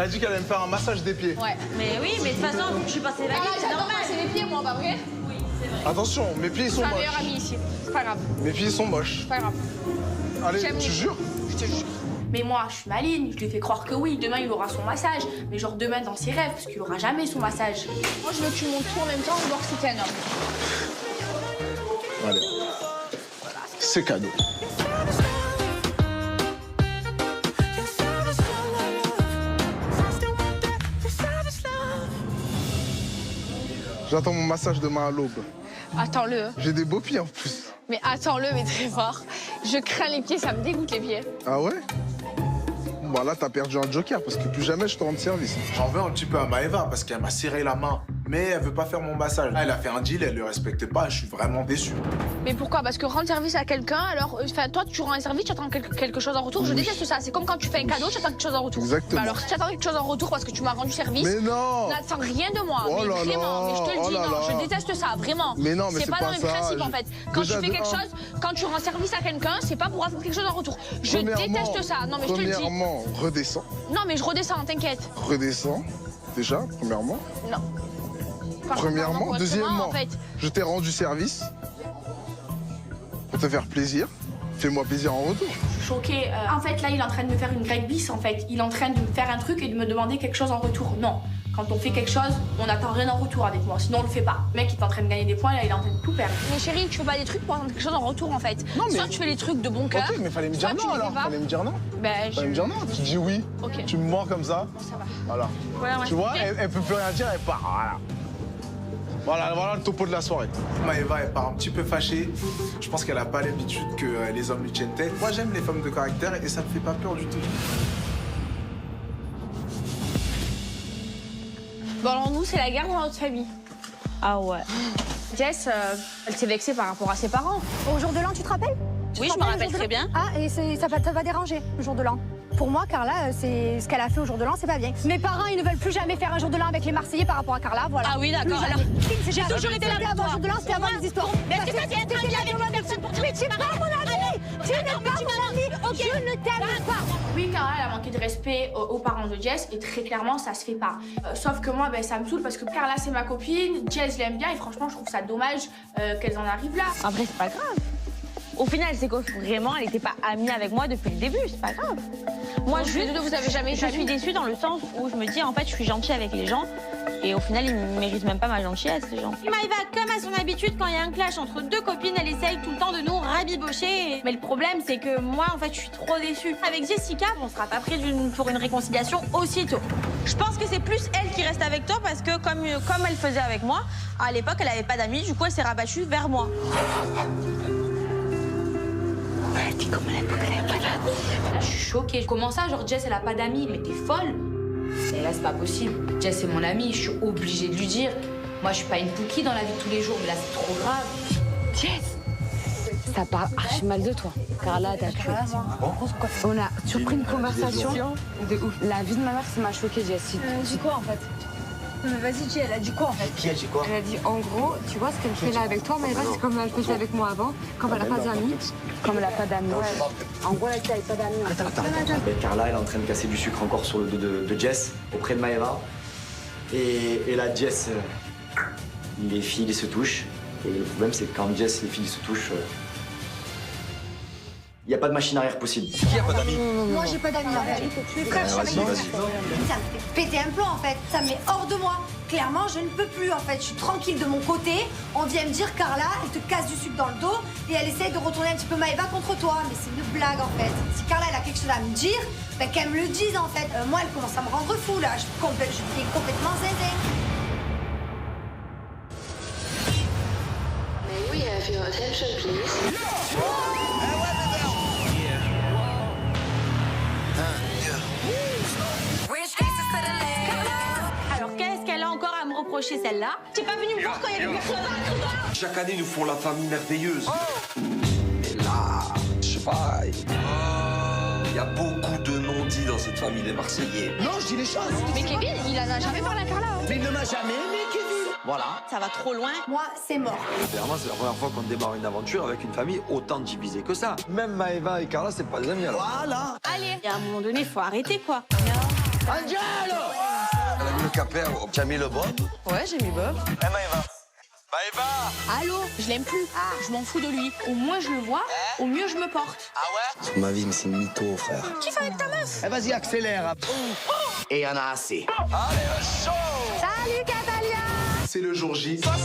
[SPEAKER 6] a dit qu'elle allait me faire un massage des pieds.
[SPEAKER 10] Ouais.
[SPEAKER 13] Mais oui, mais de toute façon, je suis passée valises, c'est
[SPEAKER 10] j'adore
[SPEAKER 13] normal.
[SPEAKER 10] passer les pieds, moi, pas vrai?
[SPEAKER 13] Oui, c'est vrai.
[SPEAKER 6] Attention, mes pieds ils sont
[SPEAKER 10] C'est ma
[SPEAKER 6] moches.
[SPEAKER 10] meilleure amie ici. C'est pas grave.
[SPEAKER 6] Mes pieds ils sont moches.
[SPEAKER 10] C'est pas grave.
[SPEAKER 6] Allez,
[SPEAKER 10] J'aime
[SPEAKER 6] tu
[SPEAKER 10] les-
[SPEAKER 6] jures?
[SPEAKER 10] Je te jure. Mais moi, je suis maligne, je lui fais croire que oui, demain il aura son massage. Mais genre demain dans ses rêves, parce qu'il aura jamais son massage. Moi, je veux que tu montes tout en même temps, voir si t'es un homme.
[SPEAKER 6] Allez. C'est cadeau. J'attends mon massage demain à l'aube.
[SPEAKER 10] Attends-le.
[SPEAKER 6] J'ai des beaux pieds en plus.
[SPEAKER 10] Mais attends-le, mais très fort. Je crains les pieds, ça me dégoûte les pieds.
[SPEAKER 6] Ah ouais? Bon là t'as perdu un joker parce que plus jamais je te rends service. J'en veux un petit peu à Maëva parce qu'elle m'a serré la main. Mais elle veut pas faire mon massage. Elle a fait un deal, elle le respecte pas, je suis vraiment déçu.
[SPEAKER 10] Mais pourquoi? Parce que rendre service à quelqu'un, alors, toi, tu rends un service, tu attends quelque chose en retour. Je déteste ça. C'est comme quand tu fais un cadeau, tu attends quelque chose en retour.
[SPEAKER 6] Exactement.
[SPEAKER 10] Bah alors, si tu attends quelque chose en retour parce que tu m'as rendu service,
[SPEAKER 6] Mais non!
[SPEAKER 10] n'attends rien de moi.
[SPEAKER 6] Oh
[SPEAKER 10] mais
[SPEAKER 6] là
[SPEAKER 10] vraiment,
[SPEAKER 6] là,
[SPEAKER 10] mais je te le
[SPEAKER 6] oh
[SPEAKER 10] dis,
[SPEAKER 6] là
[SPEAKER 10] non,
[SPEAKER 6] là.
[SPEAKER 10] je déteste ça, vraiment.
[SPEAKER 6] Mais non, mais c'est
[SPEAKER 10] pas
[SPEAKER 6] pas
[SPEAKER 10] dans mes
[SPEAKER 6] ça.
[SPEAKER 10] principes, en fait. Quand
[SPEAKER 6] Déjà,
[SPEAKER 10] tu fais
[SPEAKER 6] de
[SPEAKER 10] quelque
[SPEAKER 6] un.
[SPEAKER 10] chose, quand tu rends service à quelqu'un, c'est pas pour avoir quelque chose en retour. Je déteste ça. Non, mais je te le dis.
[SPEAKER 6] Premièrement, redescends.
[SPEAKER 10] Non, mais je redescends, t'inquiète.
[SPEAKER 6] Redescends. Déjà, premièrement.
[SPEAKER 10] Non. Quand je
[SPEAKER 6] Premièrement.
[SPEAKER 10] comprends
[SPEAKER 6] Deuxièmement,
[SPEAKER 10] en fait.
[SPEAKER 6] je t'ai rendu service. Pour te faire plaisir. Fais-moi plaisir en retour.
[SPEAKER 10] Je suis choquée. En fait, là, il est en train de me faire une Greg bis, en fait. Il est en train de me faire un truc et de me demander quelque chose en retour. Non. Quand on fait quelque chose, on n'attend rien en retour avec moi. Sinon, on le fait pas. Le mec, il est en train de gagner des points, là, il est en train de tout perdre. Mais chérie, tu fais pas des trucs pour attendre quelque chose en retour, en fait.
[SPEAKER 6] Non, mais-
[SPEAKER 10] Soit tu fais les trucs de bon cœur.
[SPEAKER 6] Ok, mais fallait me dire
[SPEAKER 10] soit tu
[SPEAKER 6] non
[SPEAKER 10] les fais
[SPEAKER 6] alors.
[SPEAKER 10] pas.
[SPEAKER 6] Fallait me dire non.
[SPEAKER 10] Ben,
[SPEAKER 6] Fallait me dire non. Tu dis oui.
[SPEAKER 10] Ok.
[SPEAKER 6] Tu me mords comme ça.
[SPEAKER 10] Ça va.
[SPEAKER 6] Voilà.
[SPEAKER 10] Ouais,
[SPEAKER 6] Tu vois,
[SPEAKER 10] ok.
[SPEAKER 6] elle peut plus rien dire, elle part. Voilà le topo de la soirée. Maëva, elle part un petit peu fâchée. Je pense qu'elle a pas l'habitude que les hommes lui tiennent tête. Moi, j'aime les femmes de caractère et ça me fait pas peur du tout.
[SPEAKER 10] Bon, alors nous, c'est la guerre dans notre famille.
[SPEAKER 13] Ah ouais.
[SPEAKER 10] Jess, elle s'est vexée par rapport à ses parents.
[SPEAKER 4] Au jour de l'an, tu te rappelles? Tu
[SPEAKER 13] Oui,
[SPEAKER 4] te
[SPEAKER 13] je me
[SPEAKER 4] rappelles,
[SPEAKER 13] rappelle
[SPEAKER 4] le jour
[SPEAKER 13] très
[SPEAKER 4] de l'an?
[SPEAKER 13] bien.
[SPEAKER 4] Ah, et ça va déranger, le jour de l'an. Pour moi, Carla, c'est ce qu'elle a fait au jour de l'an, c'est pas bien. Mes parents, ils ne veulent plus jamais faire un jour de l'an avec les Marseillais par rapport à Carla, voilà.
[SPEAKER 13] Ah oui, d'accord.
[SPEAKER 4] Plus jamais.
[SPEAKER 13] Alors, j'ai
[SPEAKER 4] C'était
[SPEAKER 13] toujours été là
[SPEAKER 4] c'était
[SPEAKER 13] pour
[SPEAKER 4] avant
[SPEAKER 13] toi.
[SPEAKER 4] le jour de l'an, c'était avant les histoires.
[SPEAKER 13] Mais est-ce que ça, c'est être ami avec une personne pour te
[SPEAKER 4] Mais tu n'es pas mon ami! Tu n'es pas mon ami! Je ne t'aime pas!
[SPEAKER 10] Oui, Carla, elle a manqué de respect aux parents de Jess et très clairement, ça se fait pas. Sauf que moi, ben, ça me saoule parce que Carla, c'est ma copine, Jess l'aime bien et franchement, je trouve ça dommage qu'elles en arrivent là.
[SPEAKER 13] En vrai, c'est pas grave. Au final, c'est que vraiment, elle n'était pas amie avec moi depuis le début, c'est pas grave. Moi,
[SPEAKER 10] Donc, les deux, vous avez jamais été
[SPEAKER 13] je suis
[SPEAKER 10] amis.
[SPEAKER 13] déçue dans le sens où je me dis, en fait, je suis gentille avec les gens. Et au final, ils ne méritent même pas ma gentillesse, les gens. Maëva, comme à son habitude, quand il y a un clash entre deux copines, elle essaye tout le temps de nous rabibocher. Mais le problème, c'est que moi, en fait, je suis trop déçue. Avec Jessica, on sera pas pris pour une réconciliation aussitôt. Je pense que c'est plus elle qui reste avec toi parce que comme elle faisait avec moi, à l'époque, elle avait pas d'amis, du coup, elle s'est rabattue vers moi. Elle dit comment elle a pas d'amis.
[SPEAKER 7] Là, je suis choquée. Comment ça, genre Jess, elle a pas d'amis? Mais t'es folle. Et là, c'est pas possible. Jess, c'est mon amie, je suis obligée de lui dire. Moi, je suis pas une poukie dans la vie de tous les jours, mais là, c'est trop grave.
[SPEAKER 11] Jess, ça parle archi mal de toi. Carla, t'as tué. On a surpris une conversation de ouf. La vie de ma mère, ça m'a choquée, Jess.
[SPEAKER 10] C'est quoi en fait?
[SPEAKER 4] Mais vas-y, J, elle a dit quoi en fait?
[SPEAKER 2] Qui a dit quoi?
[SPEAKER 11] Elle a dit en gros, tu vois, ce qu'elle fait là avec toi, Maëva, c'est comme elle faisait avec moi avant, comme elle n'a pas d'amis. Comme elle n'a pas d'amis. En gros, elle n'a pas d'amis.
[SPEAKER 2] Attends. Et Carla, elle est en train de casser du sucre encore sur le dos de Jess, auprès de Maëva. Et là, Jess, les filles, ils se touchent. Et le problème, c'est que quand Jess et les filles se touchent, il n'y a pas de machine arrière possible.
[SPEAKER 8] Qui a pas d'amis?
[SPEAKER 4] Moi, j'ai pas d'amis en fait. Mes frères, je suis avec Ça me fait péter un plomb en fait. Ça me met hors de moi. Clairement, je ne peux plus en fait. Je suis tranquille de mon côté. On vient me dire, Carla, elle te casse du sucre dans le dos et elle essaie de retourner un petit peu Maëva contre toi. Mais c'est une blague en fait. Si Carla, elle a quelque chose à me dire, ben, qu'elle me le dise en fait. Moi, elle commence à me rendre fou là. Je suis complètement zinzin.
[SPEAKER 14] May we have your attention, please?
[SPEAKER 13] Alors qu'est-ce qu'elle a encore à me reprocher celle-là? T'es pas venue me voir quand il y a des personnes.
[SPEAKER 8] Chaque année, ils nous font la famille merveilleuse. Et là, je sais pas, il y a beaucoup de non-dits dans cette famille des Marseillais.
[SPEAKER 2] Non, je dis les choses.
[SPEAKER 10] Mais Kevin, il en a jamais parlé à Carla.
[SPEAKER 2] Mais il ne m'a jamais aimé, Kevin. Voilà.
[SPEAKER 3] Ça va trop loin.
[SPEAKER 4] Moi, c'est mort.
[SPEAKER 1] Clairement, c'est la première fois qu'on démarre une aventure avec une famille autant divisée que ça. Même Maëva et Carla, c'est pas des amis alors.
[SPEAKER 2] Voilà.
[SPEAKER 13] Allez, à un moment donné, faut arrêter quoi.
[SPEAKER 2] Angel!
[SPEAKER 1] Elle a mis le capet.
[SPEAKER 9] Tu as mis le bon?
[SPEAKER 11] Ouais, j'ai mis Bob.
[SPEAKER 9] Eh Maëva.
[SPEAKER 10] Allô, je l'aime plus. Je m'en fous de lui. Au moins je le vois, au mieux je me porte.
[SPEAKER 2] Sur ma vie, mais c'est une mytho, frère.
[SPEAKER 10] Kiffe avec ta meuf.
[SPEAKER 2] Eh, vas-y, accélère. Et il y en a assez.
[SPEAKER 4] Salut, Catalia.
[SPEAKER 6] C'est le jour J.
[SPEAKER 4] Avec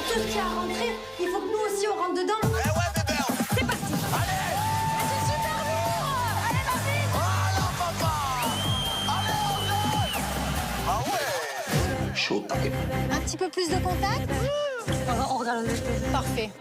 [SPEAKER 4] tout ce qu'il y a à rentrer, il faut que nous aussi on rentre dedans.
[SPEAKER 10] C'est parti.
[SPEAKER 2] Chaud, taquet.
[SPEAKER 4] Un petit peu plus de contact. On regarde le jeu.
[SPEAKER 10] Parfait.